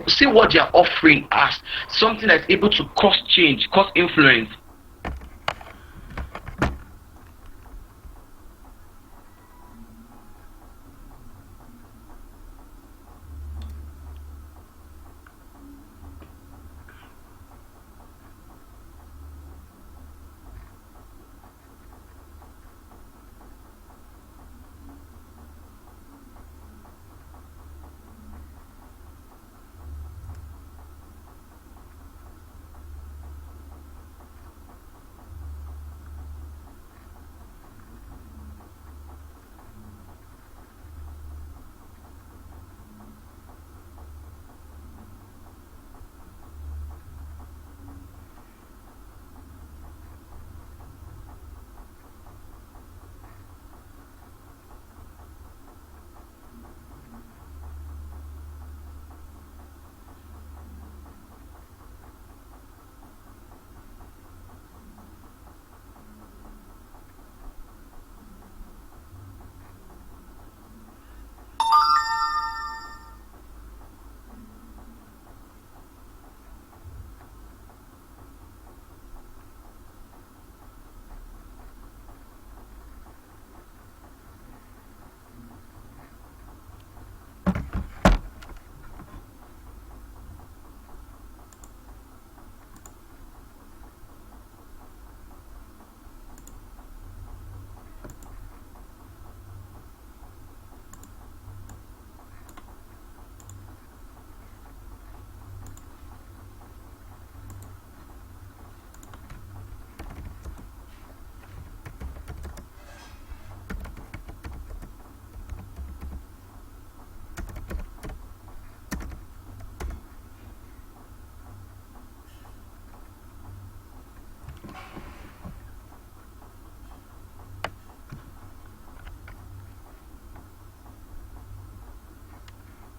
A: see what they are offering as something that's able to cause change, cause influence.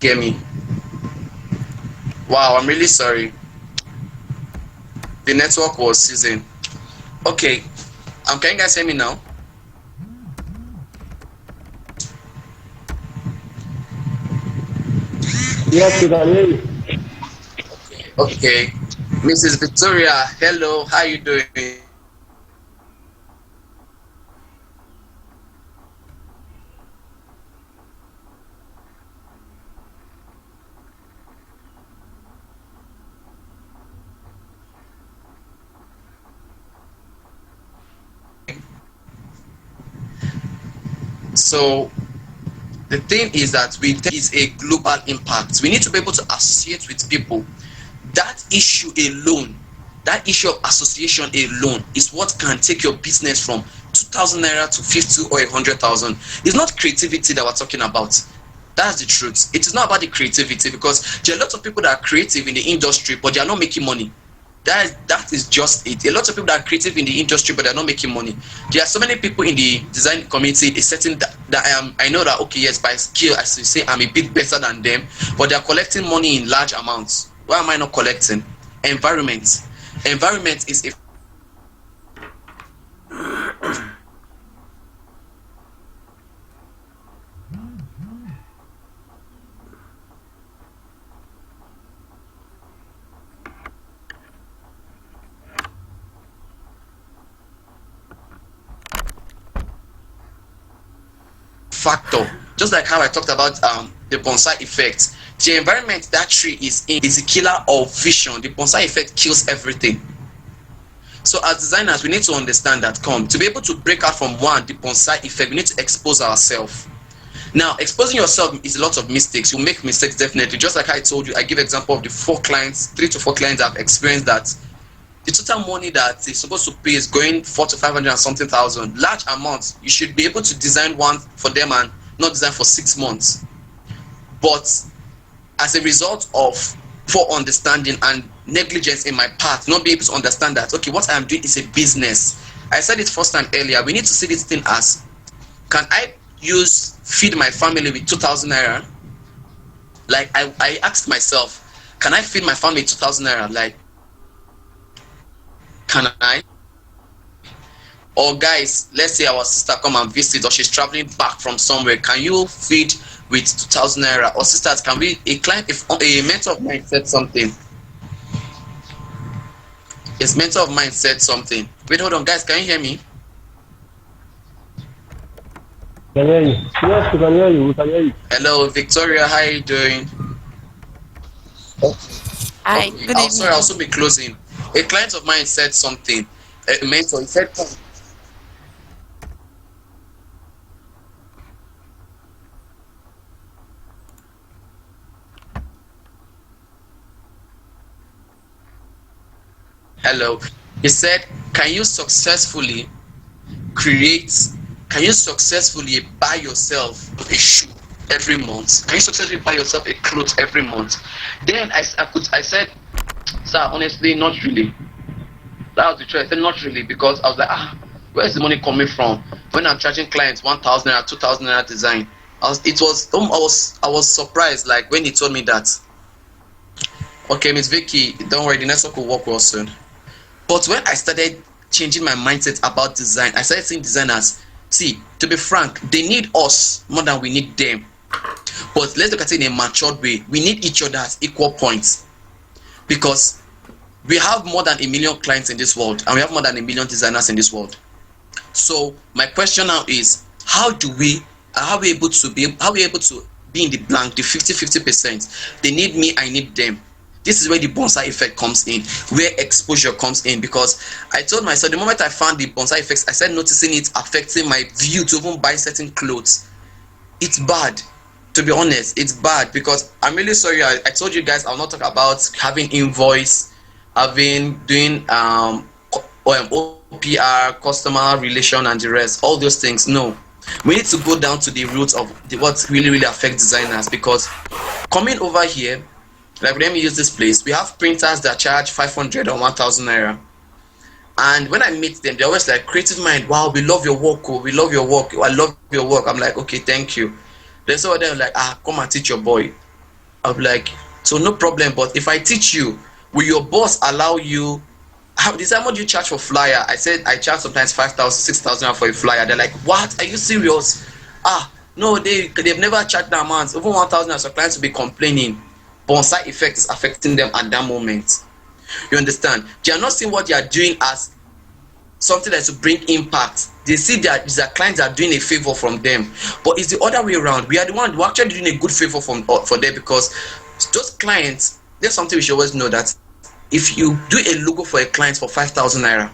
A: Get me? Wow, I'm really sorry. The network was seizing. Okay, can you guys hear me now?
D: Yes, we can hear you.
A: Okay, Mrs. Victoria, hello, how you doing? So the thing is that is a global impact. We need to be able to associate with people. That issue alone, that issue of association alone is what can take your business from 2,000 naira to 50 or 100,000. It's not creativity that we're talking about. That's the truth. It is not about the creativity, because there are lots of people that are creative in the industry but they are not making money. That is just it. A lot of people that are creative in the industry but they're not making money. There are so many people in the design community. It's certain that I know that, okay, yes, by skill, as you say, I'm a bit better than them, but they're collecting money in large amounts. Why am I not collecting? Environment is a factor. Just like how I talked about the bonsai effect. The environment that tree is in is a killer of vision. The bonsai effect kills everything. So as designers, we need to understand that to be able to break out from the bonsai effect, we need to expose ourselves. Now, exposing yourself is a lot of mistakes. You make mistakes definitely. Just like I told you, I give example of the 3 to 4 clients I've experienced that the total money that they're supposed to pay is going 4 to 500 and something thousand. Large amounts. You should be able to design one for them and not design for 6 months. But as a result of poor understanding and negligence in my part, not be able to understand that, okay, what I'm doing is a business. I said it first time earlier, we need to see this thing as, can I feed my family with 2,000 naira? Like, I asked myself, can I feed my family 2,000 naira? Like, can I? Or guys, let's say our sister come and visit, or she's traveling back from somewhere, can you feed with 2,000 naira? Or sisters, can we, if a mentor of mine said something, wait, hold on guys, can you hear me?
D: Can hear you. Yes, we can hear you. We can hear you.
A: Hello, Victoria. How are you doing?
E: Hi, good evening.
A: Sorry, I'll also be closing. A client of mine said something. A mentor, he said, hello. He said, can you successfully buy yourself a shoe every month? Can you successfully buy yourself a clothes every month? Then I said, sir, honestly, not really. That was the truth. I said, not really, because I was like, where's the money coming from? When I'm charging clients 1,000 naira, 2,000 naira design, I was surprised, like when he told me that. Okay, Miss Vicky, don't worry, the network will work well soon. But when I started changing my mindset about design, I started seeing designers. See, to be frank, they need us more than we need them. But let's look at it in a matured way. We need each other at equal points, because we have more than 1 million clients in this world, and we have more than 1 million designers in this world. So my question now is, how are we able to be in the blank, the 50-50%? They need me, I need them. This is where the bonsai effect comes in, where exposure comes in. Because I told myself, the moment I found the bonsai effects, I started noticing it affecting my view to even buy certain clothes. It's bad, to be honest. It's bad, because I'm really sorry. I told you guys I'll not talk about having invoice, doing OPR, customer relation, and the rest, all those things. No, we need to go down to the roots of what really affects designers. Because coming over here, like, let me use this place, we have printers that charge 500 or 1,000 naira, and when I meet them, they're always like, creative mind, wow, we love your work, we love your work, I love your work. I'm like, okay, thank you. Then some of them like, come and teach your boy. I'm like, so no problem, but if I teach you, will your boss allow you? How do you charge for flyer? I said I charge sometimes 5,000, 6,000 for a flyer. They're like, what? Are you serious? No, they've never charged that amount. Even 1,000, so clients will be complaining. Bonsai effect is affecting them at that moment. You understand? They are not seeing what they are doing as something that is to bring impact. They see that their clients are doing a favor from them, but it's the other way around. We are the one who actually doing a good favor for them, because those clients, there's something we should always know, that if you do a logo for a client for 5,000 naira,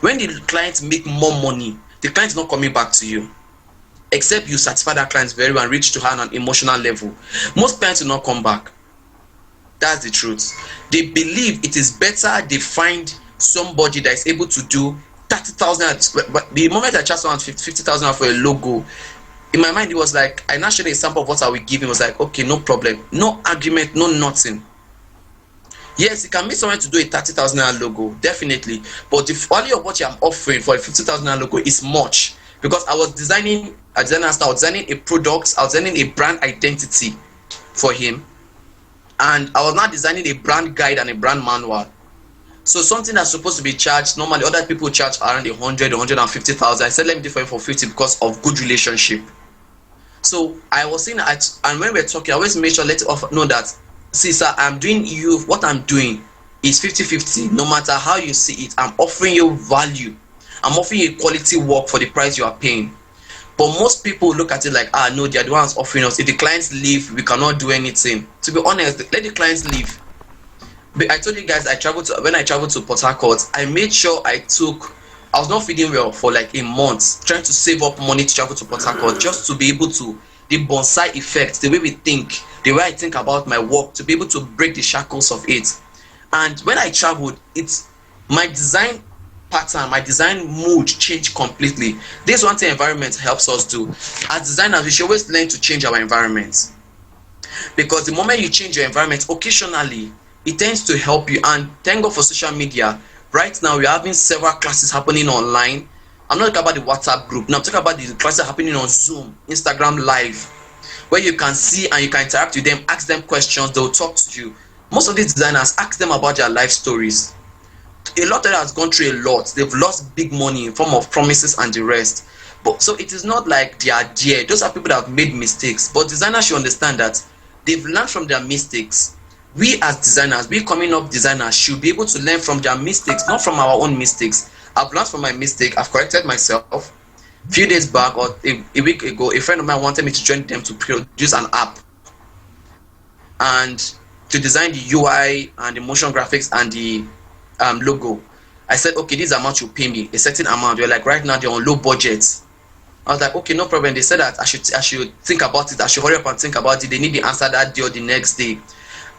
A: when the clients make more money, the client is not coming back to you, except you satisfy that client very well and reach to her on an emotional level. Most clients will not come back. That's the truth. They believe it is better they find somebody that is able to do 30,000. But the moment I charged someone 50,000 for a logo, in my mind it was like, I now showed a sample of what I will give him. It was like, okay, no problem, no argument, no nothing. Yes, you can meet someone to do a 30,000 logo, definitely, but the value of what I'm offering for a 50,000 logo is much, because I was designing a product, I was designing a brand identity for him, and I was not designing a brand guide and a brand manual. So something that's supposed to be charged, normally other people charge around 100, 150,000. I said, let me do for him for 50 because of good relationship. So I was saying, and when we're talking, I always make sure, let it know that, see sir, I'm doing you, what I'm doing is 50-50. No matter how you see it, I'm offering you value. I'm offering you quality work for the price you are paying. But most people look at it like, ah, no, they're the ones offering us. If the clients leave, we cannot do anything. To be honest, let the clients leave. But I told you guys, when I traveled to Port Harcourt, I made sure I was not feeling well for like a month, trying to save up money to travel to Port Harcourt just to be able to, the bonsai effect, the way we think, the way I think about my work, to be able to break the shackles of it. And when I traveled, it's my design pattern, my design mood changed completely. This one thing environment helps us do. As designers, we should always learn to change our environment, because the moment you change your environment occasionally, it tends to help you. And thank God for social media. Right now we're having several classes happening online. I'm not talking about the WhatsApp group now, I'm talking about the classes happening on Zoom, Instagram live, where you can see and you can interact with them, ask them questions, they'll talk to you. Most of these designers, ask them about their life stories. A lot of them has gone through a lot, they've lost big money in form of promises and the rest. But so it is not like they are there, those are people that have made mistakes. But designers should understand that they've learned from their mistakes. We as designers, we coming up designers, should be able to learn from their mistakes, not from our own mistakes. I've learned from my mistake, I've corrected myself. A few days back or a week ago, a friend of mine wanted me to join them to produce an app and to design the UI and the motion graphics and the logo. I said, okay, this amount you pay me, a certain amount. They're like, right now they're on low budget. I was like, okay, no problem. They said that I should think about it. I should hurry up and think about it. They need the answer that day or the next day.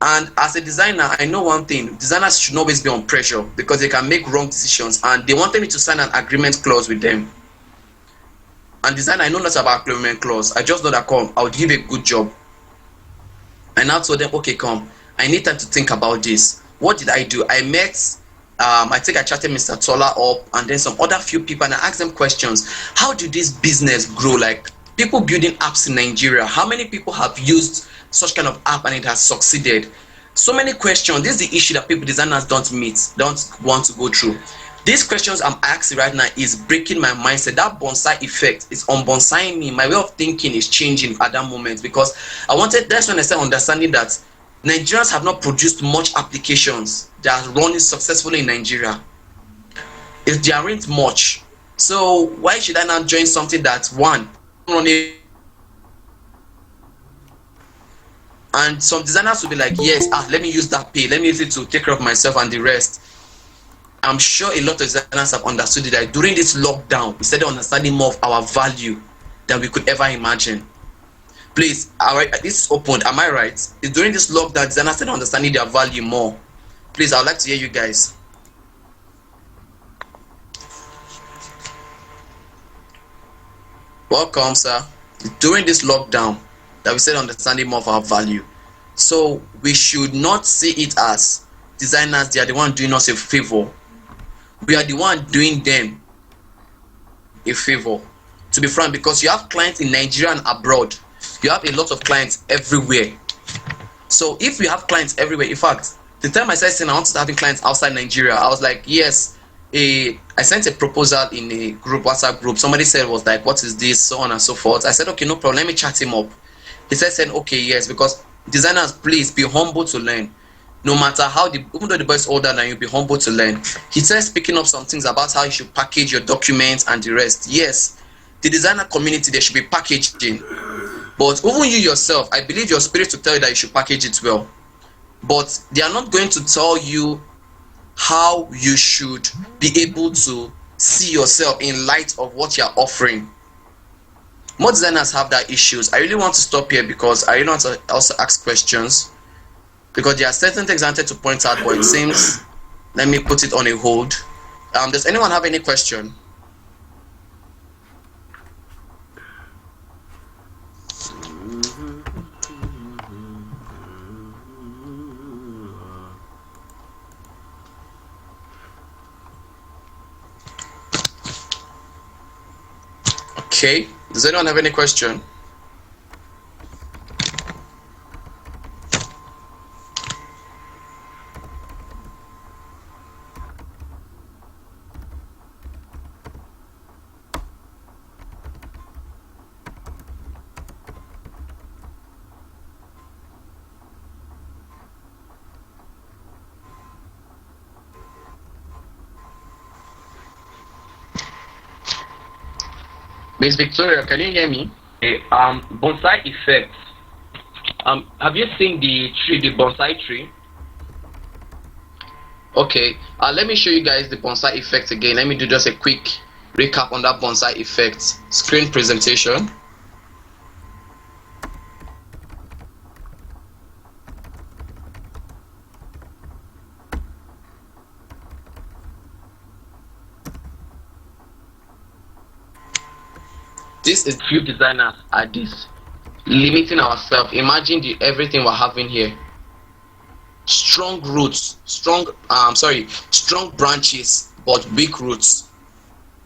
A: And as a designer, I know one thing: designers should always be on pressure because they can make wrong decisions. And they wanted me to sign an agreement clause with them. And designer, I know nothing about agreement clause. I just know that come, I would give a good job. And I told them, okay, come, I need time to think about this. What did I do? I met I think I chatted Mr. Tola up and then some other few people, and I asked them questions. How did this business grow? Like, people building apps in Nigeria, how many people have used such kind of app and it has succeeded? So many questions. This is the issue that people designers don't want to go through. These questions I'm asking right now is breaking my mindset. That bonsai effect is on bonsaiing me. My way of thinking is changing at that moment, because that's when I started understanding that Nigerians have not produced much applications that are running successfully in Nigeria. If there aren't much, so why should I now join something that one running? And some designers will be like, yes, let me use that pay, let me use it to take care of myself and the rest. I'm sure a lot of designers have understood it, that during this lockdown, we started understanding more of our value than we could ever imagine. Please, this is open. Am I right? It's during this lockdown designers started understanding their value more. Please, I would like to hear you guys. Welcome, sir. It's during this lockdown that we started understanding more of our value. So we should not see it as designers, they are the one doing us a favor. We are the one doing them a favor. To be frank, because you have clients in Nigeria and abroad. You have a lot of clients everywhere. So if we have clients everywhere, in fact, the time I started saying I wanted to having clients outside Nigeria, I was like, yes. I sent a proposal in a group, WhatsApp group. Somebody said, was like, what is this, so on and so forth. I said, okay, no problem, let me chat him up. He said, okay, yes, because designers, please be humble to learn. No matter how, even though the boy is older than you, be humble to learn. He started speaking up some things about how you should package your documents and the rest. Yes, the designer community, there should be packaging. But even you yourself, I believe your spirit to tell you that you should package it well. But they are not going to tell you how you should be able to see yourself in light of what you are offering. More designers have that issues. I really want to stop here because I really want to also ask questions, because there are certain things I wanted to point out, but it seems, let me put it on a hold. Does anyone have any question? Okay, does anyone have any question? Miss Victoria, can you hear me? Okay, bonsai effect. Have you seen the tree, the bonsai tree? Okay, let me show you guys the bonsai effect again. Let me do just a quick recap on that bonsai effect screen presentation. This is few designers at this limiting ourselves. Imagine the everything we're having here. Strong roots, strong branches but weak roots.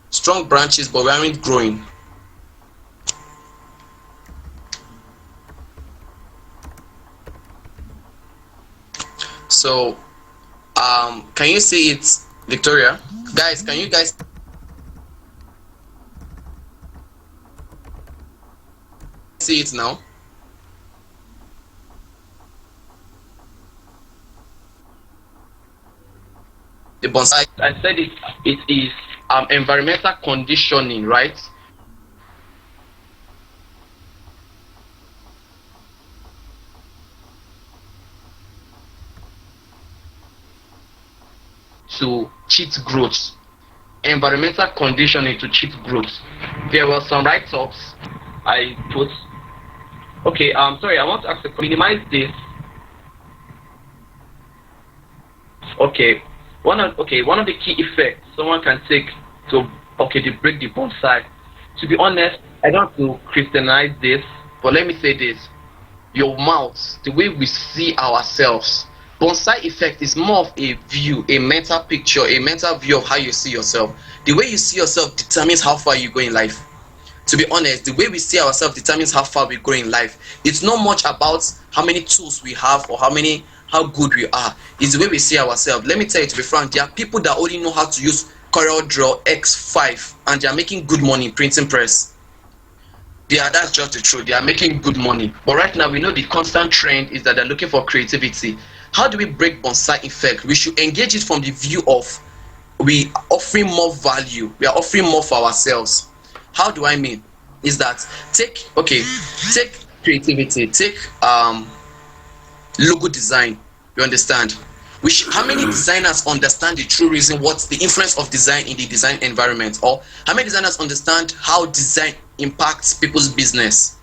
A: Strong branches but we aren't growing. So can you see it, Victoria? Guys, can you guys see it now? The bonsai, I said it is environmental conditioning, right? To cheat growth. Environmental conditioning to cheat growth. There were some write-ups I put. Okay, sorry, I want to ask to minimize this. Okay, one of the key effects someone can take to break the bonsai. To be honest, I don't want to Christianize this, but let me say this: your mouth, the way we see ourselves. Bonsai effect is more of a view, a mental picture, a mental view of how you see yourself. The way you see yourself determines how far you go in life. To be honest, the way we see ourselves determines how far we go in life. It's not much about how many tools we have or how good we are. It's the way we see ourselves. Let me tell you, to be frank, there are people that only know how to use Corel Draw X5 and they are making good money in printing press. That's just the truth. They are making good money. But right now we know the constant trend is that they're looking for creativity. How do we break bonsai effect? We should engage it from the view of we offering more value, we are offering more for ourselves. How do I mean? Is that take creativity, take logo design. You understand? How many designers understand the true reason, what's the influence of design in the design environment, or how many designers understand how design impacts people's business?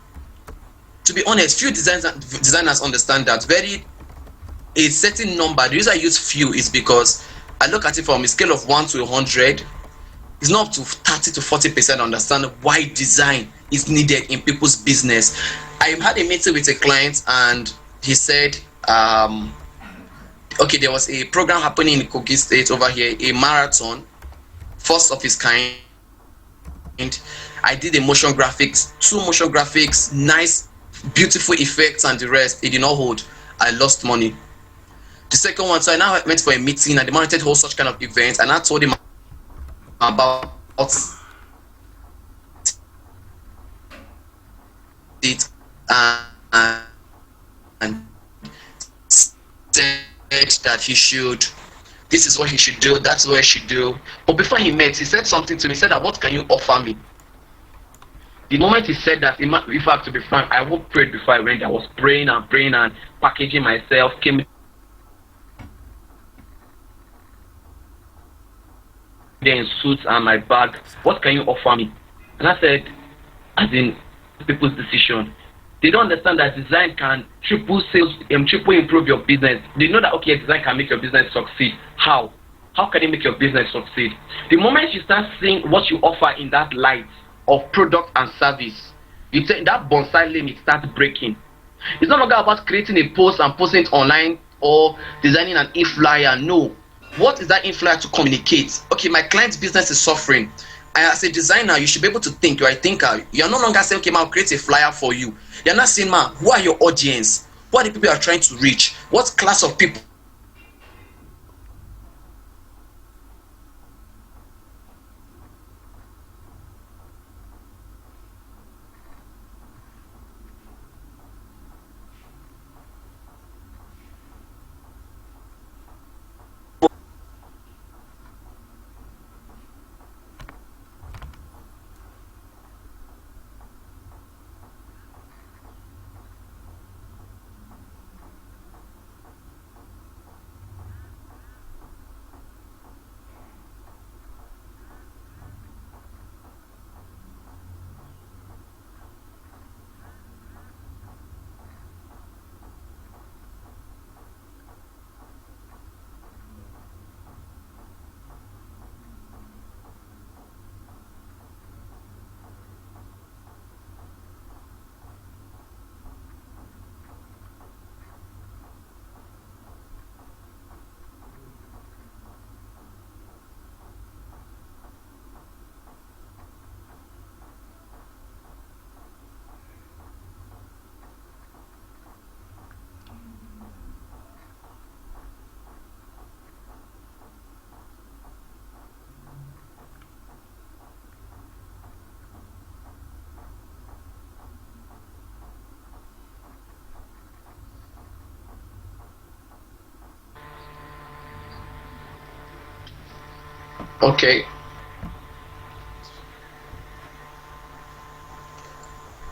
A: To be honest, few designers understand that. Very a certain number. The reason I use few is because I look at it from a scale of 1 to 100. It's not up to 30 to 40% understand why design is needed in people's business. I had a meeting with a client and he said, okay, there was a program happening in Kogi State over here, a marathon, first of its kind. I did a motion graphics, 2 motion graphics, nice, beautiful effects, and the rest. It did not hold. I lost money. The second one, so I now went for a meeting and they wanted to hold such kind of events, and I told him about it and said that he should, this is what he should do, that's what he should do. But before he met, he said something to me. He said that, what can you offer me? The moment he said that, if I have to be frank, I would pray before I went there. I was praying and packaging myself, came there in suits and my bag. What can you offer me? And I said, as in people's decision. They don't understand that design can triple sales, triple improve your business. They know that, okay, design can make your business succeed. How? How can it make your business succeed? The moment you start seeing what you offer in that light of product and service, you take that bonsai limit starts breaking. It's no longer about creating a post and posting it online or designing an e-flyer. No. What is that e-flyer to communicate? Okay, my client's business is suffering. As a designer, you should be able to think. You're a thinker. You're no longer saying, okay, man, I'll create a flyer for you. You're not saying, man, who are your audience? Who are the people you are trying to reach? What class of people Okay.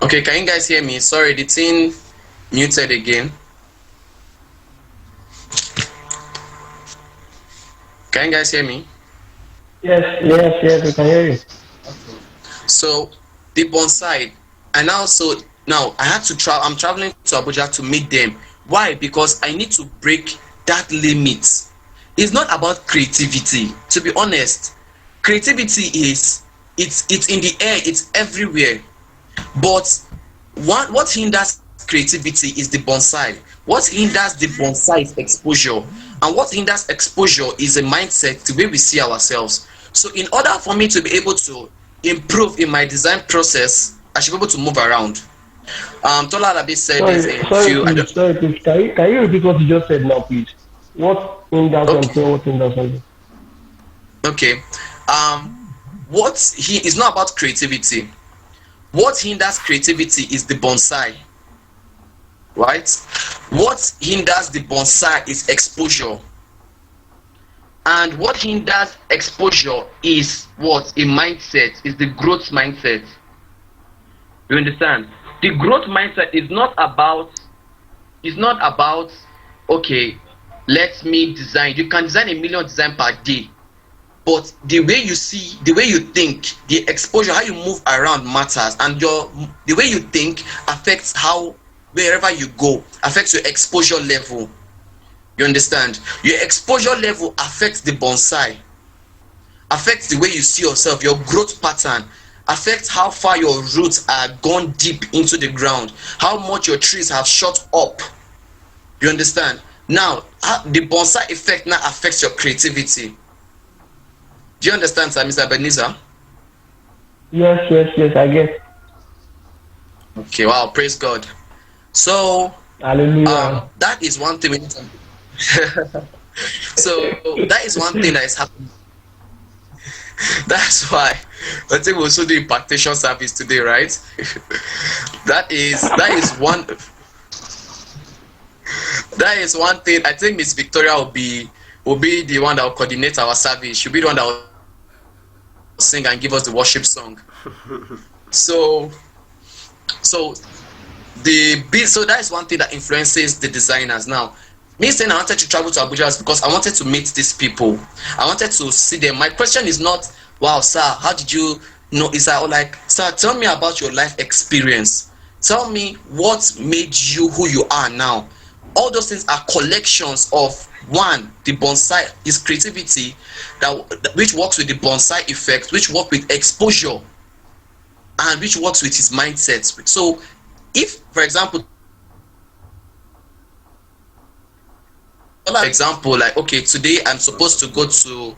A: Okay, can you guys hear me? Sorry, the thing muted again. Can you guys hear me?
D: Yes, yes, yes, we can hear you.
A: So the bonsai, and also now I had to travel. I'm traveling to Abuja to meet them. Why? Because I need to break that limit. It's not about creativity. To be honest, creativity is it's in the air. It's everywhere. But what hinders creativity is the bonsai. What hinders the bonsai is exposure, and what hinders exposure is a mindset, the way we see ourselves. So in order for me to be able to improve in my design process, I should be able to move around. Tola Alabi said this
D: Sorry,
A: in
D: sorry,
A: few. I
D: please,
A: don't.
D: sorry, please. Can you repeat what you just said now, please? What in that
A: Okay,
D: something? What in that something?
A: okay. Um, what he is not about creativity. What hinders creativity is the bonsai, right? What hinders the bonsai is exposure. And what hinders exposure is what? A mindset, is the growth mindset. You understand? The growth mindset is not about okay, let me design. You can design a million design per day, but the way you see, the way you think, the exposure, how you move around matters, and the way you think affects how wherever you go, affects your exposure level. You understand? Your exposure level affects the bonsai, affects the way you see yourself, your growth pattern, affects how far your roots are gone deep into the ground, how much your trees have shot up. You understand? Now, the bonsai effect now affects your creativity. Do you understand, sir, Mr. Ebenezer?
D: Yes, yes, yes, I get.
A: Okay, wow, praise God. So,
D: Hallelujah.
A: that is one thing we need to. So that is one thing that is happening. That's why I think we also do impactation service today, right? That is one thing. I think Miss Victoria will be the one that will coordinate our service. She'll be the one that will sing and give us the worship song. So so so that is one thing that influences the designers. Now, me saying I wanted to travel to Abuja is because I wanted to meet these people. I wanted to see them. My question is not, wow, sir, how did you know? Is that like, sir, tell me about your life experience. Tell me what made you who you are now. All those things are collections of one, the bonsai, his creativity, which works with the bonsai effect, which work with exposure, and which works with his mindset. So if, for example, like, okay, today I'm supposed to go to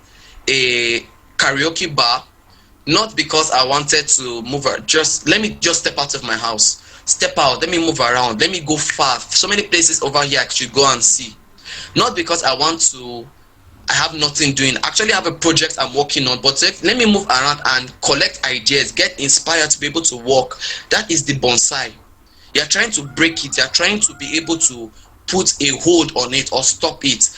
A: a karaoke bar, not because I wanted to move, just let me just step out of my house, step out, let me move around, let me go far, so many places over here I should go and see. Not because I have nothing doing. Actually, I have a project I'm working on, but let me move around and collect ideas, get inspired to be able to work. That is the bonsai. You're trying to break it, you're trying to be able to put a hold on it or stop it.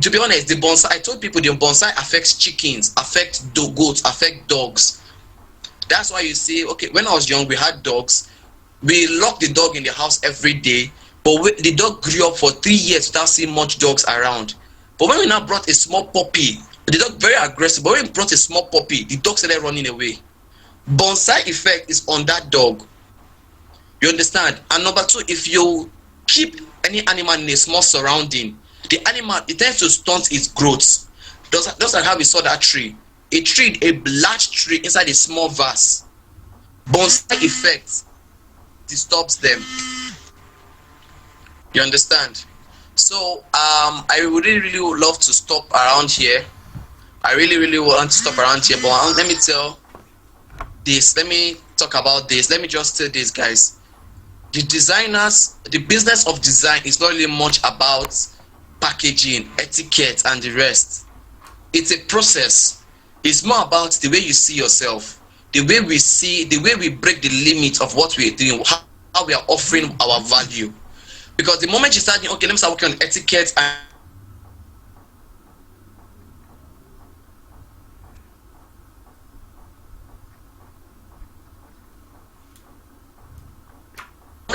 A: To be honest, the bonsai, I told people the bonsai affects chickens, affects goats, affect dogs. That's why you see, okay, when I was young, we had dogs. We locked the dog in the house every day, but the dog grew up for 3 years without seeing much dogs around. But when we now brought a small puppy, the dog very aggressive, but when we brought a small puppy, the dog started running away. Bonsai effect is on that dog. You understand? And number two, if you keep any animal in a small surrounding, the animal, it tends to stunt its growth. Just like how we saw that tree. A large tree inside a small vase. Bonsai effect disturbs them. You understand? So I would really would love to stop around here. I really want to stop around here, but let me tell this. Let me talk about this. Let me just tell this, guys. The business of design is not really much about packaging, etiquette, and the rest. It's a process. It's more about the way you see yourself, the way we break the limit of what we're doing, how we are offering our value. Because the moment you start thinking, okay, let me start working on etiquette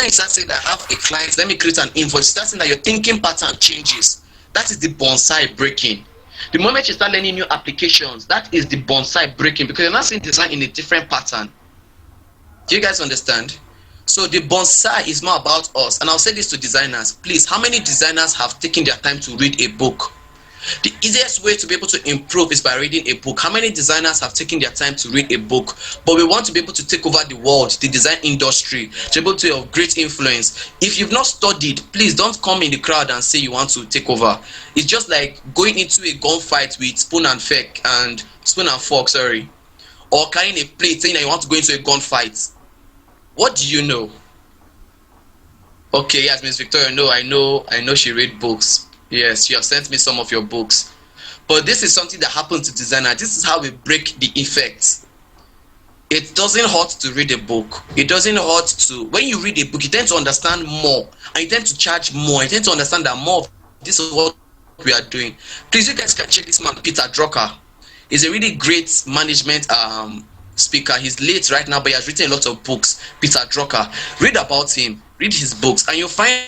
A: when you start saying that I have a client, let me create an invoice, start saying that your thinking pattern changes. That is the bonsai breaking. The moment you start learning new applications, that is the bonsai breaking, because you're not seeing design in a different pattern. Do you guys understand? So the bonsai is more about us. And I'll say this to designers. Please, how many designers have taken their time to read a book? The easiest way to be able to improve is by reading a book. How many designers have taken their time to read a book? But we want to be able to take over the world, the design industry, to be able to have great influence. If you've not studied, please don't come in the crowd and say you want to take over. It's just like going into a gunfight with spoon and fork, sorry, or carrying a plate saying that you want to go into a gunfight. What do you know? Okay, yes, Miss Victoria. No, I know she read books. Yes, you have sent me some of your books. But this is something that happens to designer. This is how we break the effect. It doesn't hurt to read a book. It doesn't hurt to, when you read a book, you tend to understand more and you tend to charge more. You tend to understand that more of this is what we are doing. Please, you guys can check this man, Peter Drucker. He's a really great management speaker. He's late right now, but he has written a lot of books. Peter Drucker. Read about him, read his books, and you'll find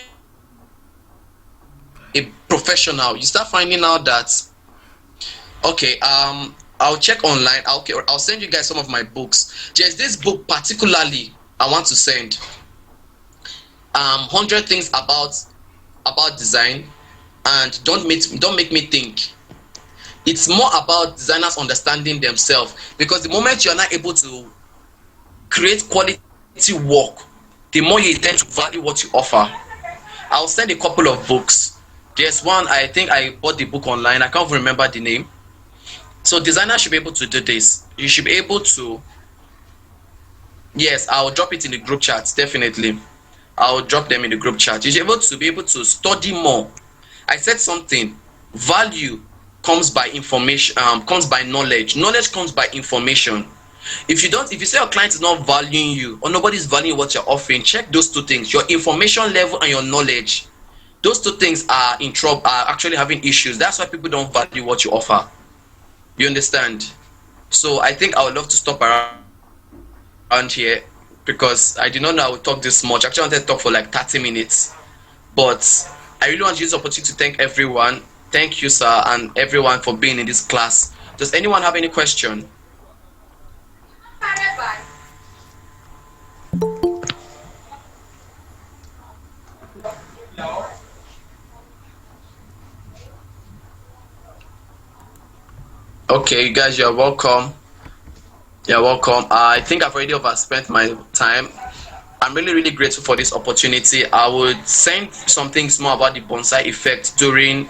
A: a professional. You start finding out that, okay, I'll check online. I'll send you guys some of my books. There's this book particularly I want to send. 100 things about design, and don't make me think. It's more about designers understanding themselves, because the moment you're not able to create quality work, the more you tend to value what you offer. I'll send a couple of books. There's one, I think I bought the book online. I can't remember the name. So designers should be able to do this. You should be able to, yes, I'll drop it in the group chat, definitely. I'll drop them in the group chat. You should be able to study more. I said something. Value comes by information, comes by knowledge. Knowledge comes by information. If you say your client is not valuing you, or nobody's valuing what you're offering, check those two things: your information level and your knowledge. Those two things are in trouble, are actually having issues. That's why people don't value what you offer. You understand? So I think I would love to stop around here, because I did not know I would talk this much. Actually, I wanted to talk for like 30 minutes, but I really want to use the opportunity to thank everyone. Thank you, sir, and everyone for being in this class. Does anyone have any question? Okay, you guys, you're welcome. You're welcome. I think I've already overspent my time. I'm really grateful for this opportunity. I would send some things more about the bonsai effect during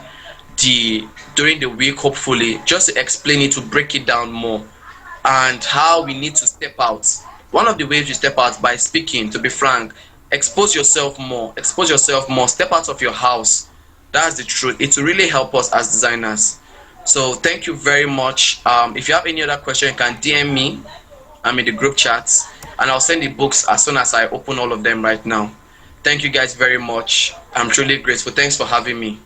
A: the week, hopefully, just to explain it, to break it down more, and how we need to step out. One of the ways you step out by speaking, to be frank. Expose yourself more, step out of your house. That's the truth. It will really help us as designers. So thank you very much. If you have any other question, you can DM me. I'm in the group chats, and I'll send the books as soon as I open all of them right now. Thank you guys very much. I'm truly grateful. Thanks for having me.